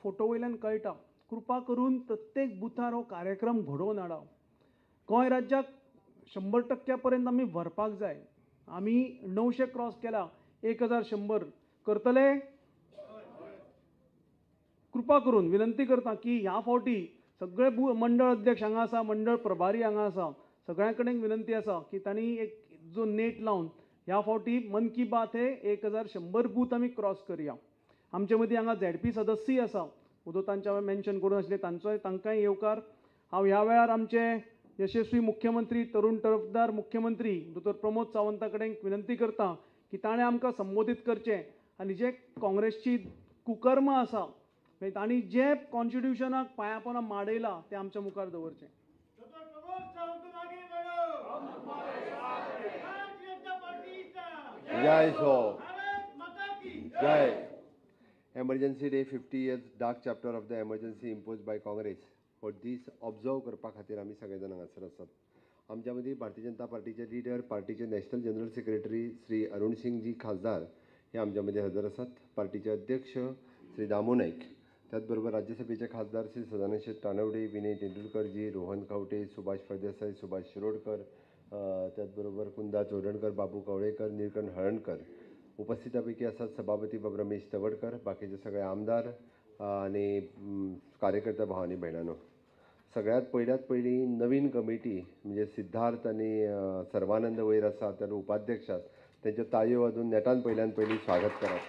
फोटो वयल्यान कळटा। कृपा करून प्रत्येक बुथार हो कार्यक्रम घडोवन हाडा। गोंय राज्याक 100% पर्यंत आमी व्हरपाक जाय। आमी 900 क्रॉस केला, 1100 करतले। कृपा करून विनंती करता की ह्या फावटी सगळे मंडळ अध्यक्ष हांगा आसा, मंडळ प्रभारी हांगा आसा, सगळ्यां कडेन विनंती आसा की तांणी एक जो नेट लावन ह्या फावटी मन की बात हे 1100 बूथ आमी क्रॉस करया। आमचे मदीं हांगा ZP सदस्यय आसा, उदो तांच्या मेन्शन करून आसले, तांकांय येवकार। हांव ह्या वेळार आमचे यशस्वी मुख्यमंत्री, तरुण तरफदार मुख्यमंत्री दोतोर प्रमोद सावंता कडेन विनंती करता की ताणें आमकां संबोधीत करचें आनी जे काँग्रेसची कुकर्म आसा, म्हणजे तांणी जे कॉन्स्टिट्यूशनाक पांया पोंदा माडयला ते आमच्या मुखार दवरचें। जय हो, जय। Emergency Day 50 years dark chapter of the emergency imposed by Congress. For this observe करपा खातीर आमी सगळे जाण हांगासर आसात। आमच्या मदीं भारतीय जनता पार्टीचे लिडर, पार्टीचे national general secretary Shri Arun Singh ji खासदार हे आमच्या मदीं हजर आसात। पार्टीचे अध्यक्ष श्री दामू नाईक, त्याच बरोबर राज्यसभेचे खासदार श्री सदानंद शेट तानवडे, विनय तेंडुलकर जी, रोहन खंवटे, सुभाष फळदेसाय, सुभाष शिरोडकर, त्याच बरोबर कुंदा चोडणकर, बाबू कवळेकर, निळकंठ हळणकर। उपस्थितांपैकी आसात सभापती बाब रमेश तवडकर, बाकीचे सगळे आमदार आणि कार्यकर्ते भाव आणि भयणांनो। सगळ्यात पयली नवीन कमिटी म्हणजे सिद्धार्थ आणि सर्वानंद वैर आसा, तर उपाध्यक्ष आसात, त्यांच्या ताळयो वाजून नेटान पयली स्वागत करात।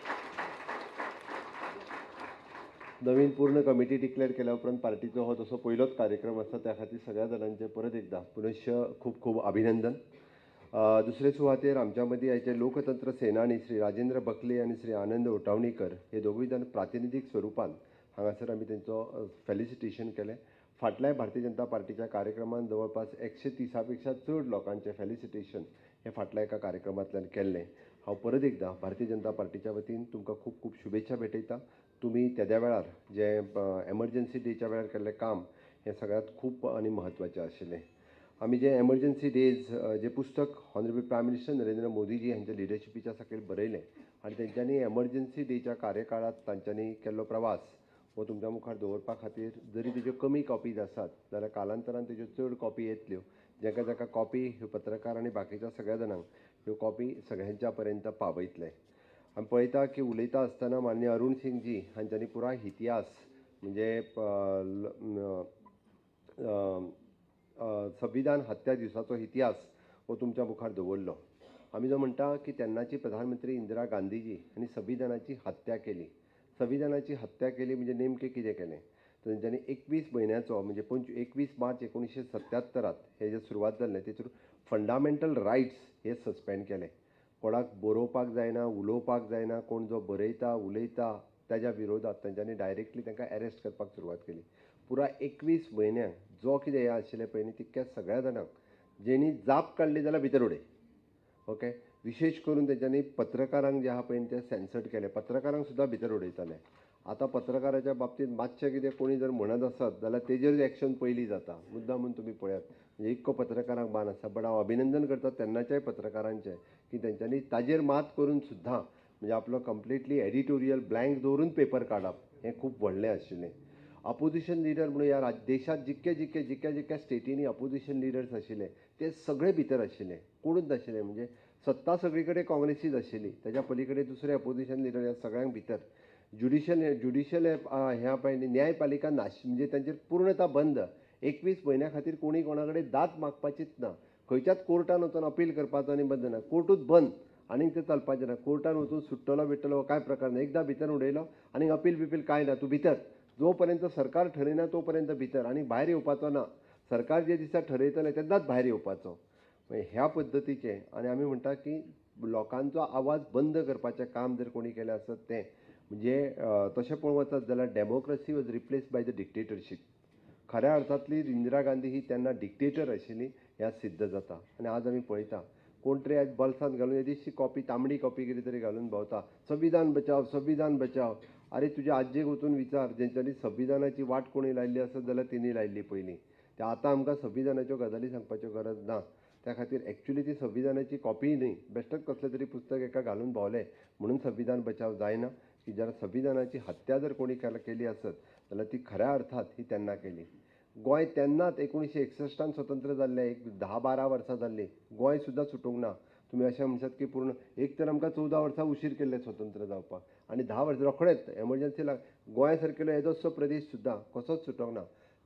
नवीन पूर्ण कमिटी डिक्लेअर केल्या उपरांत पार्टीचो हो तसो पयलोच कार्यक्रम आसा, त्या खातीर सगळ्या जाणांचे परत एकदा पुनश्च खूब खूब अभिनंदन। दुसरे सुवातेर आमच्या मदीं आयचे लोकतंत्र सेनानी श्री राजेंद्र बकले आणि श्री आनंद उटावणीकर हे दोगूय जाण प्रातिनिधीक स्वरुपान हांगासर आमी तेंचो फेलिसिटेशन केलें। फाटल्या भारतीय जनता पार्टीच्या कार्यक्रमान जवळपास 130 पेक्षा चड लोकांचे फेलिसिटेशन हे फाटल्या एका कार्यक्रमांतल्यान केल्लें। हांव परत एकदा भारतीय जनता पार्टीच्या वतीन तुमकां खूब खूब शुभेच्छा भेटयता। तुम्ही त्या वेळार जे एमर्जन्सी डेच्या वेळार केल्लें काम हे सगळ्यात खूब आनी म्हत्वाचें आशिल्लें। आमी जे एमर्जन्सी डेज जे पुस्तक honourable prime minister Narendra Modiji हांच्या लिडरशिपीच्या सकयल बरयलें आनी तेंच्यांनी एमर्जन्सी डेच्या कार्यकाळांत तांच्यांनी केल्लो प्रवास हो तुमच्या मुखार दवरपा खातीर जरी तेज्यो कमी कॉपीज आसात जाल्यार कालांतरान तेज्यो चड कॉपी येतल्यो, जाका जाका कॉपी ह्यो पत्रकार आनी बाकीच्या सगळ्या जाणांक ह्यो कॉपी सगळ्यांच्या पर्यंत पावयतले। आमी पळयता की उलयता आसतना माननीय अरुण सिंह जी हांच्यांनी पुराय इतिहास म्हणजे संविधान हत्या दिसाचो इतिहास हो तुमच्या मुखार दवरलो। आमी जो म्हणटा की तेन्नाची प्रधानमंत्री इंदिरा गांधीजी हांणी संविधानाची हत्या केली। संविधानाची हत्या केली म्हणजे नेमकें कितें केलें? तर तेंच्यांनी 21 म्हयन्याचो म्हणजे 21 मार्च 1977 हे जे सुरवात जाल्लें तेतून फंडामेंटल रायट्स हे सस्पेंड केले। कोणाक बरोवपाक जायना, उलोवपाक जायना, कोण जो बरयता उलयता त्याच्या विरोधात तेंच्यांनी डायरेक्टली तांकां अरेस्ट करपाक सुरवात केली। पुराय 21 म्हयन्यांक जो कितें हें आशिल्लें पळय न्ही तितक्या सगळ्या जाणांक जेणी जाप काडली जाल्यार भितर उडय. ओके, विशेश करून तेंच्यांनी पत्रकारांक जे आहा पळय ते सेन्सर्ड केले, पत्रकारांक सुद्दां भितर उडयताले. आतां पत्रकाराच्या बाबतींत मातशें कितें कोणी जर म्हणत आसत जाल्यार तेजेर एक्शन पयलीं जाता. मुद्दामून तुमी पळयात, म्हणजे इतको पत्रकारांक मान आसा. बट हांव अभिनंदन करता तेन्नाच्याय पत्रकारांचें की तेंच्यांनी ताजेर मात करून सुद्दां म्हणजे आपलो कंप्लिटली एडिटोरियल ब्लँक दवरून पेपर काडप हें खूब व्हडलें आशिल्लें. अपोजिशन लिडर म्हणून ह्या देशांत जितक्या स्टेटींनी अपोजिशन लिडर्स आशिल्ले ते सगळे भितर आशिल्ले, कोणूच नाशिल्ले. म्हणजे सत्ता सगळी कडेन काँग्रेसीच आशिल्ली, तेज्या पलीकडे दुसरे अपोजिशन लिडर ह्या सगळ्यांक भितर. ज्युडिशियल ह्या पळय न्यायपालिका म्हणजे तांचेर पूर्णता बंद. 21 म्हयन्या खातीर कोणी कोणा कडेन दाद मागपाचीच ना. खंयच्याच कोर्टान वचून अपील करपाचो आनी बंद ना, कोर्टूच बंद आनीक ते चलपाचें ना. कोर्टान वचून सुट्टलो बिट्टलो कांय प्रकार ना. एकदां भितर उडयलो आनी अपील बिपील कांय ना, तूं भितर. जो पर्यंत सरकार ठरयना तो पर्यंत भितर आनी भायर येवपाचो ना. सरकार जे दिसा ठरयतलें तेन्नाच भायर येवपाचो. ह्या पद्दतीचें आनी आमी म्हणटा की लोकांचो आवाज बंद करपाचें काम जर कोणी केलें आसत तें म्हणजे तशें पळोवंक वचत जाल्यार democracy was replace by the dictatorship. खऱ्या अर्थांतली इंदिरा गांधी ही तेन्ना डिक्टेटर आशिल्ली हें सिद्ध जाता. आनी आज आमी पळयता कोण तरी आयज बल्सांत घालून येदीशी कॉपी तांबडी कॉपी कितें तरी घालून भोंवता, संविधान बचाव संविधान बचाव. अरे तुज्या आज्जेक वचून विचार जेंच्यांनी संविधानाची वाट कोणी लायल्ली आसत जाल्यार तेणी लायल्ली पयलीं. ते आतां आमकां संविधानाच्यो गजाली सांगपाच्यो गरज ना. त्या खातीर एक्चुली ती संविधानाची कॉपी न्ही, बेश्टच कसलें तरी पुस्तक एका घालून भोंवलें म्हणून संविधान बचाव जायना. की जर संविधानाची हत्या जर कोणी केली आसत जाल्यार ती खऱ्या अर्थात ही तेन्ना केली. गोंय तेन्नाच 1961 स्वतंत्र जाल्लें, एक 10-12 वर्सां जाल्लीं, गोंय सुद्दां सुटूंक ना. तुमी अशें म्हणशात की पूर्ण एक तर आमकां 14 वर्सां उशीर केल्ले स्वतंत्र जावपाक आनी 10 वर्सां रोखडेंच एमर्जन्सी गोंय सारकेलो येदोसो प्रदेश सुद्दां कसोच सुटोंक ना.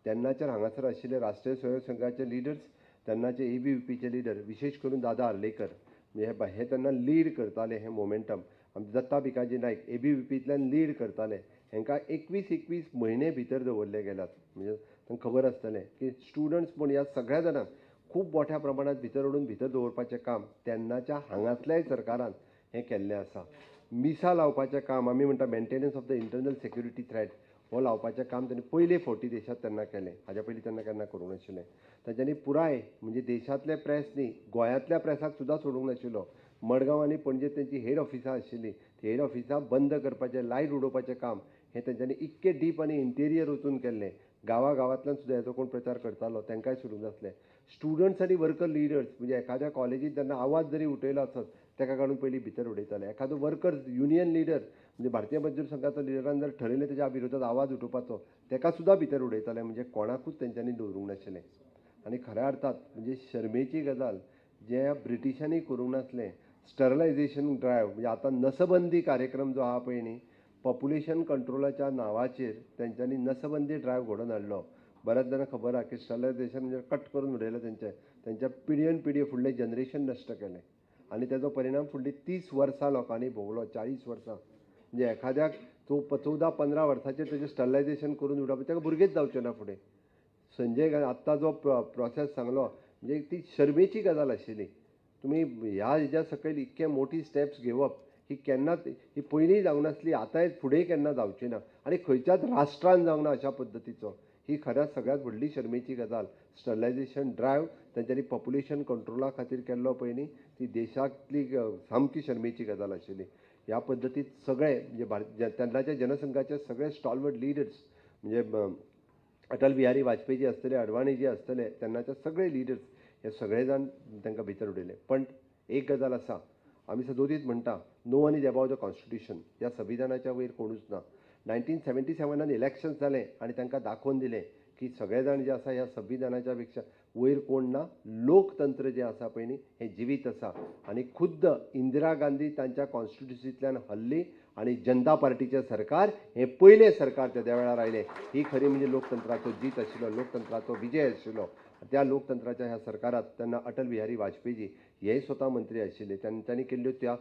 तेन्नाचेर हांगासर आशिल्ले राष्ट्रीय स्वयं संघाचे लिडर्स, तेन्नाचे ABVPचे लिडर, विशेश करून दादा आर्लेकर, म्हणजे हे तेन्ना लीड करताले हें मोमेंटम. दत्ता भिकाजी नायक ABVPंतल्यान लीड करताले. हांकां 21 म्हयने भितर दवरले गेल्यात. म्हणजे तांकां खबर आसतलें की स्टुडंट्स पूण ह्या सगळ्या जाणांक खूब मोठ्या प्रमाणांत भितर ओडून भितर दवरपाचें काम तेन्नाच्या हांगासल्याय सरकारान हें केल्लें आसा. मिसां लावपाचें काम आमी म्हणटा maintenance of the internal security threat हो लावपाचें काम तेणी पयले फावटी देशांत तेन्ना केलें. हाज्या पयलीं तेन्ना केन्ना करूंक नाशिल्लें. तांच्यांनी पुराय म्हणजे देशांतले प्रेस न्ही, गोंयांतल्या प्रेसाक सुद्दां सोडूंक नाशिल्लो. मडगांव आनी पणजे तेंची हेड ऑफिसां आशिल्लीं, ती हेड ऑफिसां बंद करपाचें, लायट उडोवपाचें काम हें तेंच्यांनी इतके डीप आनी इंटेरियर वचून केल्लें. गांवांतल्यान सुद्दां हेचो कोण प्रचार करतालो तांकांय सोडूंक नासलें. स्टुडंट्स आनी वर्कर लिडर्स म्हणजे एखाद्या कॉलेजींत जेन्ना आवाज जरी उठयलो आसत ताका काडून पयलीं भितर उडयताले. एखादो वर्कर्स युनियन लिडर म्हणजे भारतीय मजदूर संघाचो लिडरान जर ठरयलें तेज्या विरोधात आवाज उठोवपाचो ताका सुद्दां भितर उडयताले. म्हणजे कोणाकूच तेंच्यांनी दवरूंक नाशिल्लें. आनी खऱ्या अर्थात म्हणजे शर्मेची गजाल जे ब्रिटिशांनी करूंक नासलें स्टरलायझेशन ड्रायव्ह म्हणजे आतां नसबंदी कार्यक्रम जो आहा पळय न्ही, पॉप्युलेशन कंट्रोलाच्या नांवाचेर तेंच्यांनी नसबंदी ड्रायव्ह घडोवन हाडलो. बऱ्याच जाणांक खबर आहा की स्टरलायझेशन म्हणजे कट करून उडयलें तेंच्या पिडयेन पिडये फुडलें जनरेशन नश्ट केलें आनी तेजो परिणाम फुडलीं 30 वर्सां लोकांनी भोगलो. 40 वर्सां म्हणजे एखाद्याक 14-15 वर्साचेर तेजें स्टरलायझेशन करून उडप ताका भुरगेंच जावचें ना फुडें. संजय आत्तां जो प्रोसेस सांगलो म्हणजे ती शर्मेची गजाल आशिल्ली. तुमी ह्या हेज्या सकयल इतके मोठी स्टेप्स घेवप ही केन्नाच ही पयलीं जावंक नासली, आतांय फुडें केन्ना जावची ना आनी खंयच्याच राष्ट्रान जावंक ना अशा पद्दतीचो. ही खऱ्या सगळ्यात व्हडली शर्मेची गजाल. स्टरलायझेशन ड्रायव्ह तेंच्यांनी पॉप्युलेशन कंट्रोला खातीर केल्लो पळय न्ही, ती देशांतली सामकी शर्मेची गजाल आशिल्ली. ह्या पद्दतीत सगळे म्हणजे तेन्नाच्या जनसंघाचे सगळे स्टॉलवर्ड लिडर्स म्हणजे अटल बिहारी वाजपेयी जी आसतले, अडवाणी जी आसतले, तेन्नाचे सगळे लिडर्स हे सगळे जाण तांकां भितर उडयले. पण एक गजाल आसा, आमी सदोदीत म्हणटा no one is above the constitution. ह्या संविधानाच्या वयर कोणूच ना. 1977 इलेक्शन्स जालें आनी तांकां दाखोवन दिलें की सगळे जाण जे आसा ह्या संविधानाच्या पेक्षा वयर कोण ना. लोकतंत्र जें आसा पळय न्ही हें जिवीत आसा आनी खुद्द इंदिरा गांधी तांच्या कॉन्स्टिट्युन्सींतल्यान हल्ली आनी जनता पार्टीचें सरकार हें पयलें सरकार त्या वेळार आयलें. ही खरी म्हणजे लोकतंत्राचो जीत आशिल्लो, लोकतंत्राचो विजय आशिल्लो. त्या लोकतंत्राच्या ह्या सरकारात तेन्ना अटल बिहारी वाजपेयीजी हेय स्वता मंत्री आशिल्ले. तेंच्यांनी केल्ल्यो त्या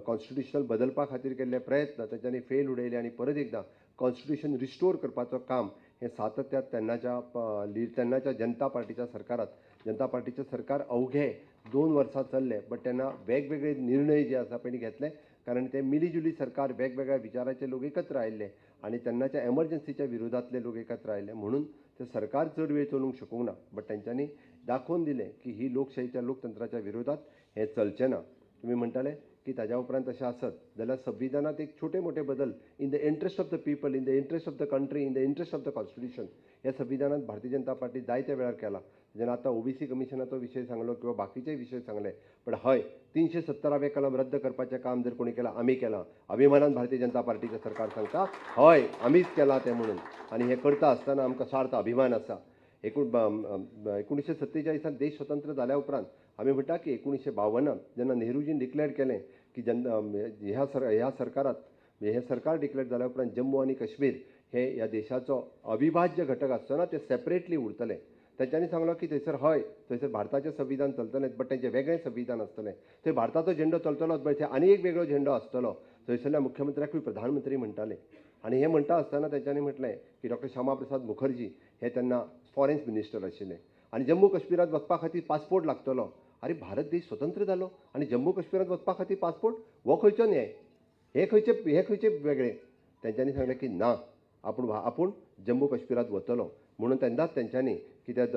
कॉन्स्टिट्युशनल बदलपा खातीर केल्ले प्रयत्न तेंच्यांनी फेल उडयले आनी परत एकदां कॉन्स्टिट्युशन रिस्टोर करपाचो काम हें सातत्यान तेन्नाच्या जनता पार्टीच्या सरकारात. जनता पार्टीचें सरकार अवघे 2 वर्सां चल्लें, बट तेन्ना वेगवेगळे निर्णय जे आसा पळय घेतले कारण ते मिलीजुली सरकार वेगवेगळ्या विचाराचे लोक एकत्र आयिल्ले आनी तेन्नाच्या एमर्जन्सीच्या विरोधातले लोक एकत्र आयिल्ले म्हणून ते सरकार चड वेळ चलूंक शकूंक ना, बट तेंच्यांनी दाखोवन दिलें की ही लोकशाहीच्या लोकतंत्राच्या विरोधात हें चलचें ना. तुमी म्हणटाले की ताज्या उपरांत अशें आसत जाल्यार संविधानात एक छोटे मोठे बदल in the interest of the people, in the interest of the country, in the interest of the constitution ह्या संविधानात भारतीय जनता पार्टी जायत्या वेळार केला. जेन्ना आतां ओबीसी कमिशनाचो विशय सांगलो किंवा बाकीचे विशय सांगले, पण हय 370वें कलम रद्द करपाचें काम जर कोणी केलां, आमी केलां. अभिमानान भारतीय जनता पार्टीचें सरकार सांगता हय आमीच केलां तें म्हणून. आनी हें करता आसतना आमकां सार्थ अभिमान आसा. 1947 देश स्वतंत्र जाल्या उपरांत आमी म्हणटा की 1952 जेन्ना नेहरूजीन डिक्लेअर केलें की ह्या सरकारात हें सरकार डिक्लेअर जाल्या उपरांत जम्मू आनी काश्मीर हे ह्या देशाचो अविभाज्य घटक आसतना ते सेपरेटली उरतले. तेंच्यांनी सांगलो की थंयसर हय थंयसर भारताचें संविधान चलतलें, बट तेंचें वेगळें संविधान आसतलें. थंय भारताचो झेंडो चलतलोच, बट थंय आनी एक वेगळो झेंडो आसतलो. थंयसरल्या मुख्यमंत्र्याकूय प्रधानमंत्री म्हणटाले. आनी हें म्हणटा आसतना तेंच्यांनी म्हटलें की डॉक्टर श्यामा प्रसाद मुखर्जी हे तेन्ना फॉरेन मिनिस्टर आशिल्ले आनी जम्मू काश्मीरात वचपा खातीर पासपोर्ट लागतलो. अरे भारत देश स्वतंत्र जालो आनी जम्मू काश्मीरात वचपा खातीर पासपोर्ट हो खंयचो न्याय? हे खंयचे वेगळे? तेंच्यांनी सांगलें की ना, आपूण जम्मू काश्मीरात वतलो. म्हणून तेन्नाच तेंच्यांनी कित्याक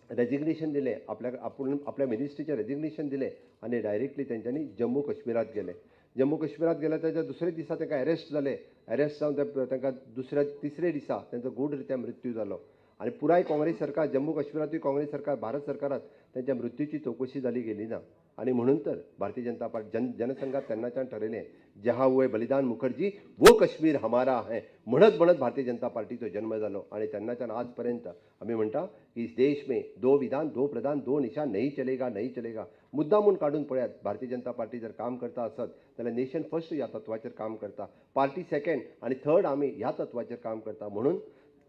रेजिग्नेशन दिलें, आपल्या मिनिस्ट्रीचें रेजिग्नेशन दिलें आनी डायरेक्टली तेंच्यांनी जम्मू काश्मीरात गेले. जम्मू काश्मीरात गेले ताच्या दुसरे दिसा तांकां अरेस्ट जाले. अरेस्ट जावन तांकां तिसरे दिसा तांचो गूढरित्या मृत्यू जालो. आनी पुराय काँग्रेस सरकार जम्मू काश्मीरातूय काँग्रेस सरकार भारत सरकारात त्यांच्या मृत्यूची चौकशी जाली गेली ना. आणि म्हणून तर भारतीय जनता पार्टी जनसंघात तेन्नाच्यान ठरयलें जहाँ हुए बलिदान मुखर्जी वो कश्मीर हमारा है म्हणत भारतीय जनता पार्टीचो जन्म जालो. आणि तेन्नाच्यान आज पर्यंत आमी म्हणटा की इस देश में दो विधान दो प्रधान दो निशान नहीं चलेगा. मुद्दामून काढून पळयात, भारतीय जनता पार्टी जर काम करता आसत जाल्यार नेशन फर्स्ट ह्या तत्वाचेर काम करता, पार्टी सेकंड आणि थर्ड आमी ह्या तत्वाचेर काम करता. म्हणून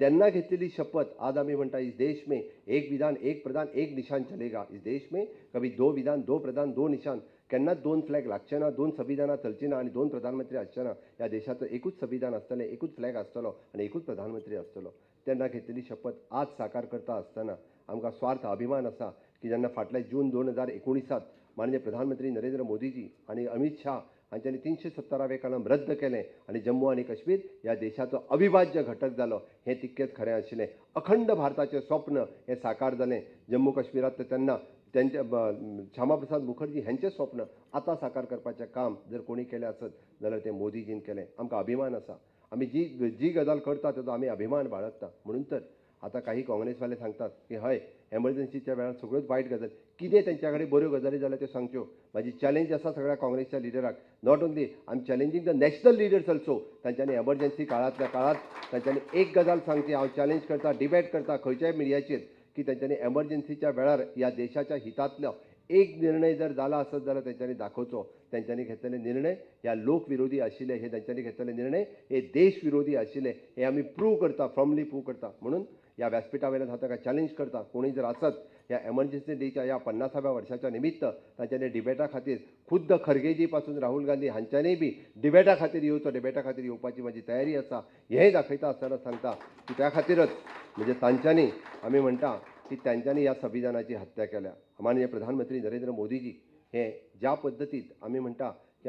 त्यांना घेतलेली शपथ आज आम्ही म्हणता इस देश में एक विधान एक प्रधान एक निशान चलेगा. इस देश में कभी दो विधान दो प्रधान दो निशान केन्नाच दोन फ्लॅग लागचे ना, दोन संविधानां चलची ना आणि दोन प्रधानमंत्री आसचे ना. ह्या देशाचं एकूच संविधान आसतलें, एकूच फ्लॅग आसतलो आणि एकूच प्रधानमंत्री आसतलो. तेन्ना घेतलेली शपथ आज साकार करता आसतना आमकां स्वार्थ अभिमान आसा की जेन्ना फाटल्या जून 2019 माननीय प्रधानमंत्री नरेंद्र मोदीजी आणि अमित शाह हांच्यांनी 370वें कलम रद्द केलें आणि जम्मू आणि काश्मीर ह्या देशाचो अविभाज्य घटक जालो. हें तितकेंच खरें आशिल्लें. अखंड भारताचें स्वप्न हें साकार जालें. जम्मू काश्मीरात तेन्ना त्यांच्या श्यामा प्रसाद मुखर्जी हांचें स्वप्न आतां साकार करपाचें काम जर कोणी केलें आसत जाल्यार तें मोदीजीन केलें. आमकां अभिमान आसा. आमी जी गजाल करता ताचो आमी अभिमान बाळगता. म्हणून तर आता काही काँग्रेसवाले सांगतात की हय एमर्जन्सीच्या वेळार सगळ्योच वायट गजाल कितें तेंच्या कडेन बऱ्यो गजाली जाल्यार त्यो सांगच्यो. म्हाजी चॅलेंज आसा सगळ्या काँग्रेसच्या लिडराक. Not only I am challenging the national leaders also. तांच्यांनी एमर्जन्सी काळांतल्या काळात तांच्यांनी एक गजाल सांगची. हांव चॅलेंज करता, डिबेट करता खंयच्याय मिडियाचेर की तांच्यांनी एमर्जन्सीच्या वेळार ह्या देशाच्या हितांतलो एक निर्णय जर जाला आसत जाल्यार तेंच्यांनी दाखोवचो. तेंच्यांनी घेतलेले निर्णय ह्या लोक विरोधी आशिल्ले, हे तेंच्यांनी घेतलेले निर्णय हे देश विरोधी आशिल्ले. हे आमी प्रूव करता, फॉर्मली प्रूव करता. म्हणून ह्या व्यासपीठा वयल्यान हांव ताका चॅलेंज करता, कोणी जर आसत ह्या एमर्जन्सी डेच्या ह्या 50व्या वर्साच्या निमित्त तांच्यांनी डिबेटा खातीर खुद्द खरगेजी पासून राहुल गांधी हांच्यांनी बी डिबेटा खातीर येवपाची म्हाजी तयारी आसा. हेंय दाखयता आसतना सांगता की त्या खातीरच म्हणजे तांच्यांनी आमी म्हणटा की त्यांच्यानी ह्या संविधानाची हत्या केल्या. माननीय प्रधानमंत्री नरेंद्र मोदीजी हे ज्या पद्दतीत आमी म्हणटा की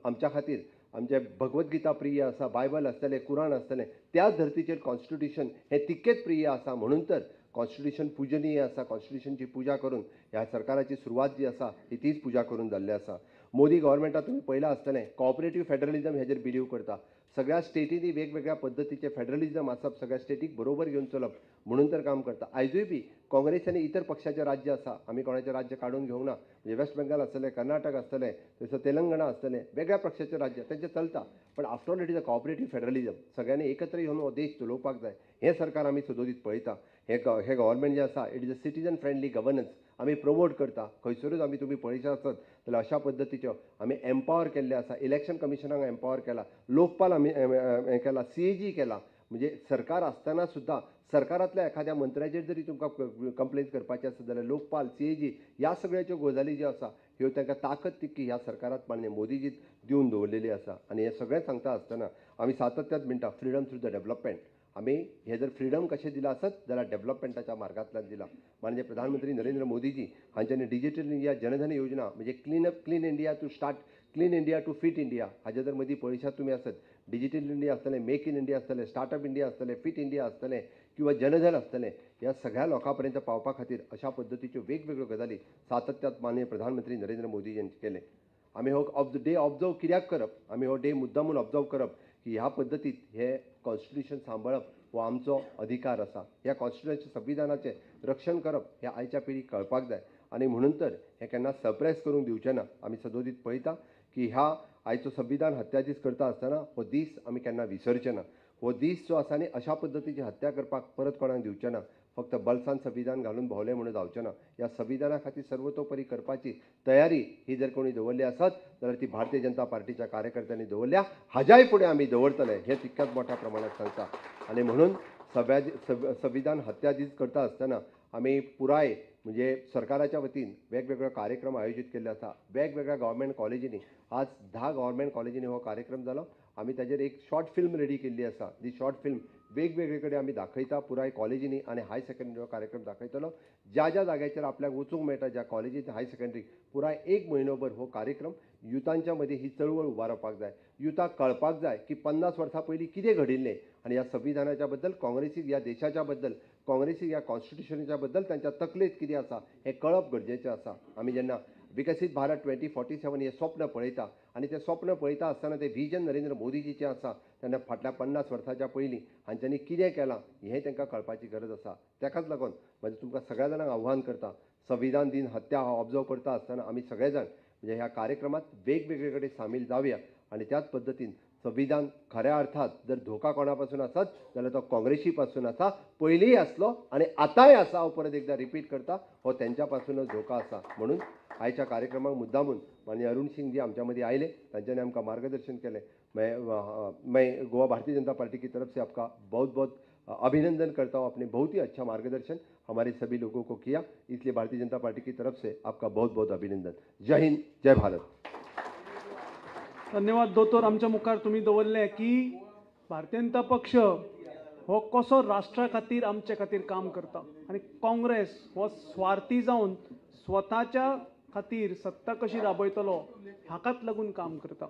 आमच्या खातीर आमचे भगवद्गीता प्रिय आसा, बायबल आसतलें, कुराण आसतलें, त्याच धर्तीचेर कॉन्स्टिट्यूशन हे तितकेच प्रिय आसा. म्हणून तर कॉन्स्टिट्यूशन पूजनीय आसा. कॉन्स्टिट्यूशनची पुजा करून ह्या सरकाराची सुरवात जी आसा ती तीच पुजा करून जाल्ली आसा. मोदी गव्हर्मेंटात तुम्ही पळयलां आसतलें कॉपरेटीव फेडरलिझम हेजेर बिलीव करता. सगळ्या स्टेटींनी वेगवेगळ्या पद्दतीचे फेडरलिझम आसप, सगळ्या स्टेटीक बरोबर घेवन चलप म्हणून तर काम करता. आयजूय बी काँग्रेस आनी इतर पक्षाचें राज्य आसा. आमी कोणाचें राज्य काडून घेवंक ना. म्हणजे वेस्ट बेंगाल आसतलें, कर्नाटक आसतलें, थंयसर तेलंगणा आसतलें, वेगळ्या पक्षाचें राज्य तेंचें चलता. पण after all it is a cooperative federalism. सगळ्यांनी एकत्र येवन हो देश चलोवपाक जाय. हें सरकार आमी सदोदीत पळयता. हे गव्हर्मेंट जें आसा it is a citizen friendly governance आमी प्रमोट करता. खंयसरूच आमी तुमी पळयचे आसत जाल्यार अशा पद्दतीच्यो आमी एम्पावर केल्ले आसा. इलेक्शन कमिशनाक एम्पावर केला, लोकपाल आमी हें केला, CAG केला. म्हणजे सरकार आसतना सुद्धा सरकारांतल्या एखाद्या मंत्र्याचेर जरी तुमकां कंप्लेन करपाची आसत जाल्यार लोकपाल, CAG ह्या सगळ्याच्यो गजाली ज्यो आसा ह्यो तांकां ताकद तितकी ह्या सरकारांत माननीय मोदीजी दिवन दवरलेली आसा. आनी हें सगळें सांगता आसतना आमी सातत्यान म्हणटा फ्रिडम थ्रू द डेव्हलपमेंट. आमी हे जर फ्रिडम कशें दिलां आसत जाल्यार डेव्हलपमेंटाच्या मार्गांतल्यान दिलां. माननीय प्रधानमंत्री नरेंद्र मोदीजी हांच्यांनी डिजिटल इंडिया जनधन योजना म्हणजे clean India to start clean India to fit India हाजे जर मदीं पळयशात तुमी आसत डिजिटल इंडिया आसतलें, मेक इन इंडिया आसतलें, स्टार्टअप इंडिया आसतलें, फिट इंडिया आसतलें किंवा जनधन आसतलें, ह्या सगळ्या लोकां पर्यंत पावपा खातीर अशा पद्दतीच्यो वेगवेगळ्यो गजाली सातत्यात माननीय प्रधानमंत्री नरेंद्र मोदी यांनी केले. आमी हो डे ऑब्जर्व कित्याक करप, आमी हो डे मुद्दामून ऑब्जर्व करप की ह्या पद्दतीन हे कॉन्स्टिट्यूशन सांबाळप हो आमचो अधिकार आसा. ह्या कॉन्स्टिट्यूशन संविधानाचें रक्षण करप हें आयच्या पिढीक कळपाक जाय आनी म्हणून तर हें केन्ना सप्रेस करूंक दिवचें ना. आमी सदोदीत पळयता की ह्या आयचो संविधान हत्या दीस करता आसतना हो दीस आमी केन्ना विसरचे ना. हो दीस जो आसा न्ही अशा पद्दतीची हत्या करपाक परत कोणाक दिवचें ना. फक्त बलसान संविधान घालून भोवलें म्हणून जावचें ना. ह्या संविधाना खातीर सर्वतोपरी करपाची तयारी ही जर कोणी दवरली आसत जाल्यार ती भारतीय जनता पार्टीच्या कार्यकर्त्यांनी दवरल्या. हाज्याय फुडें आमी दवरतले हें तितक्याच मोठ्या प्रमाणात सांगता. आनी म्हणून संविधान हत्या दीस करता आसतना आमी पुराय म्हणजे सरकाराच्या वतीन वेगवेगळे कार्यक्रम आयोजीत केल्ले आसा. वेगवेगळ्या गव्हर्मेंट कॉलेजींनी आज 10 गव्हर्मेंट कॉलेजींनी हो कार्यक्रम जालो. आमी ताजेर एक शॉर्ट फिल्म रेडी केल्ली आसा. ती शॉर्ट फिल्म वेगवेगळे कडेन आमी दाखयता. पुराय कॉलेजींनी आनी हाय सेकंडरी हो कार्यक्रम दाखयतलो. ज्या ज्या जाग्याचेर आपल्याक वचूंक मेळटा ज्या कॉलेजींत हाय सेकंडरी पुराय 1 म्हयनोभर हो कार्यक्रम युथांच्या मदीं ही चळवळ उबारपाक जाय. युथाक कळपाक जाय की 50 वर्सां पयलीं कितें घडिल्लें आनी ह्या संविधानाच्या बद्दल काँग्रेसीक ह्या देशाच्या बद्दल काँग्रेसीक ह्या कॉन्स्टिट्यूशनाच्या बद्दल तांच्या तकलेंत कितें आसा हें कळप गरजेचें आसा. आमी जेन्ना विकसीत भारत 2047 हें स्वप्न पळयता आनी तें स्वप्न पळयता आसतना तें व्हिजन नरेंद्र मोदीजीचें आसा तेन्ना फाटल्या 50 वर्सांच्या पयलीं हांच्यांनी कितें केलां हें तांकां कळपाची गरज आसा. ताकाच लागून म्हजें तुमकां सगळ्या जाणांक आव्हान करता. संविधान दिन हत्या हो ऑब्जर्व करता आसतना आमी सगळे जाण म्हणजे ह्या कार्यक्रमात वेगवेगळे कडेन सामील जावया आनी त्याच पद्दतीन संविधान खऱ्या अर्थात जर धोका कोणा पासून आसत जाल्यार तो काँग्रेसी पासून आसा. पयलींय आसलो आनी आतांय आसा. हांव परत एकदा रिपीट करता हो तेंच्या पासूनच धोका आसा. म्हणून आयच्या कार्यक्रमाक मुद्दामून माननीय अरुण सिंग जी आमच्या मदीं आयले तांच्यांनी आमकां मार्गदर्शन केलें. मैं गोवा भारतीय जनता पार्टी की तरफ से आपका बहुत बहुत अभिनंदन करता हूँ. आपने बहुत ही अच्छा मार्गदर्शन हमारे सभी लोगों को किया, इसलिए भारतीय जनता पार्टी की तरफ से आपका बहुत बहुत अभिनंदन. जय हिंद, जय भारत. धन्यवाद दोतोर. आमच्या मुखार तुम्ही दवरले की भारतीय जनता पक्ष हो कसो राष्ट्रा खातीर आमचे खातीर काम करता आनी काँग्रेस हो स्वार्थी जावन स्वताच्या खातीर सत्ता कशी राबयतलो हाकाच लागून काम करता.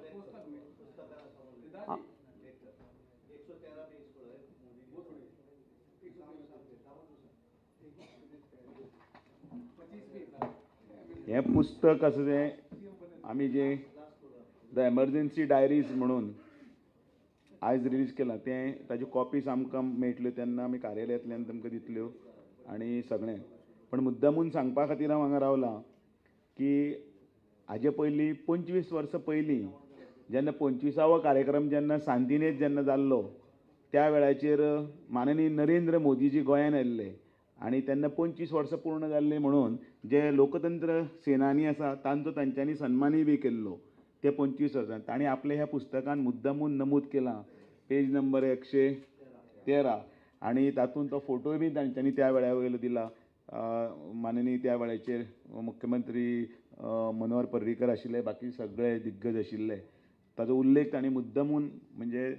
हें पुस्तक आसा तें आमी जे द एमर्जन्सी डायरीज म्हणून आयज रिलीज केलां तें ताज्यो कॉपीज आमकां मेळटल्यो तेन्ना आमी कार्यालयांतल्यान तुमकां दितल्यो आनी सगळें. पण मुद्दामून सांगपा खातीर हांव हांगा रावलां की हाजे पयलीं 25 वर्सां पयलीं जेन्ना 25वो कार्यक्रम जेन्ना सांतिनेज जेन्ना जाल्लो त्या वेळाचेर माननीय नरेंद्र मोदीजी गोंयांत आयिल्ले आनी तेन्ना 25 वर्सां पूर्ण जाल्ली म्हणून जे लोकतंत्र सेनानी आसा तांचो तांच्यांनी सन्मानूय बी केल्लो ते 25 वर्सां. तांणी आपल्या ह्या पुस्तकान मुद्दामून नमूद केलां पेज नंबर 113 आनी तातूंत तो फोटोय बी तांच्यांनी त्या वेळा वयलो दिला. माननीय त्या वेळाचेर मुख्यमंत्री मनोहर पर्रीकर आशिल्ले, बाकी सगळे दिग्गज आशिल्ले. ताजो उल्लेख तांणी मुद्दामून म्हणजे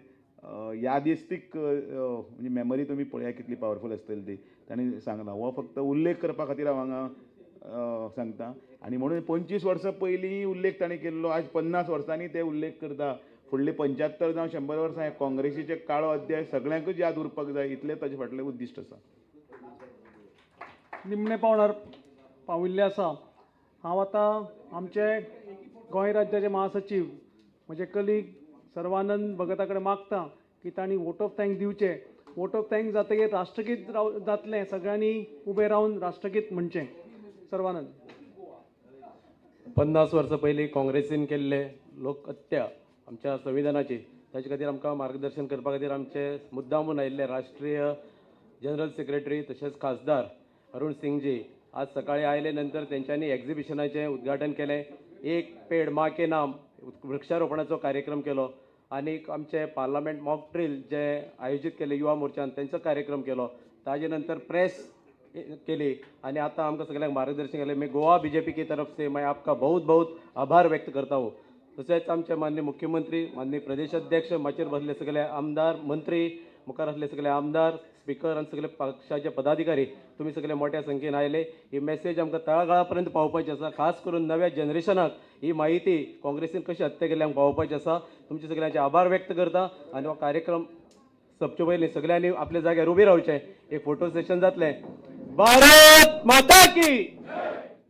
यादिस्तीक म्हणजे मेमरी तुमी पळया कितली पावरफूल आसतली ती तांणी सांगलां. हो फक्त उल्लेख करपा खातीर हांव हांगा सांगता आनी म्हणून 25 वर्सां पयलीं उल्लेख तांणी केल्लो आज 50 वर्सांनी ते उल्लेख करता. फुडले 75 जावं 100 वर्सां हे काँग्रेसीचे काळो अध्याय सगळ्यांकूच याद उरपाक जाय इतलें ताचे फाटलें उद्दिश्ट आसा. निमणे पावणार पाविल्ले आसा. हांव आतां आमचे गोंय राज्याचे महासचिव म्हजे कलीग सर्वानंद भगता कडेन मागता की तांणी वोट ऑफ थँक्स दिवचे. वोट ऑफ थँक्स जातकीर राष्ट्रगीत जातलें. सगळ्यांनी उबे रावन राष्ट्रगीत म्हणचें. सर्वानंद. 50 वर्सां पयलीं काँग्रेसीन केल्ले लोकहत्या आमच्या संविधानाची ताचे खातीर आमकां मार्गदर्शन करपा खातीर आमचे मुद्दामून आयिल्ले राष्ट्रीय जनरल सेक्रेटरी तशेंच खासदार अरुण सिंगजी आज सकाळी आयले नंतर तेंच्यांनी एक्झिबिशनाचें उद्घाटन केलें. एक पेड माँ के नाम वृक्षारोपणाचो कार्यक्रम केलो आनी आमचे पार्लमेंट मॉक ड्रील जे आयोजीत केले युवा मोर्चान तेंचो कार्यक्रम केलो. ताजे नंतर प्रेस केली आनी आतां आमकां सगळ्यांक मार्गदर्शन केलें. मैं गोवा बीजेपी की तरफ से मैं आपका बहुत बहुत आभार व्यक्त करता हूँ. तशेंच आमचे माननीय मुख्यमंत्री माननीय प्रदेश अध्यक्ष माचेर बसले सगळे आमदार मंत्री मुखार आसले सगळे आमदार स्पीकर आनी सगळे पक्षाचे पदाधिकारी तुमी सगळे मोठ्या संख्येन आयले. ही मेसेज आमकां तळागाळा पावपाची आसा. खास करून नव्या जनरेशनाक ही माहिती काँग्रेसीन कशी हत्या केल्ल्यांक पावोवपाची आसा. तुमचे सगळ्यांचे आभार व्यक्त करता आनी हो कार्यक्रम सोंपचे पयलीं सगळ्यांनी आपल्या जाग्यार उबे रावचे. एक फोटो सेशन जातलें. भारत माता की,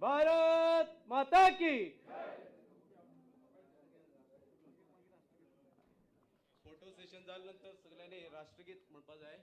भारत माता की. फोटो सेशन जाल्या नंतर सगळ्यांनी राष्ट्रगीत म्हणपा जाय.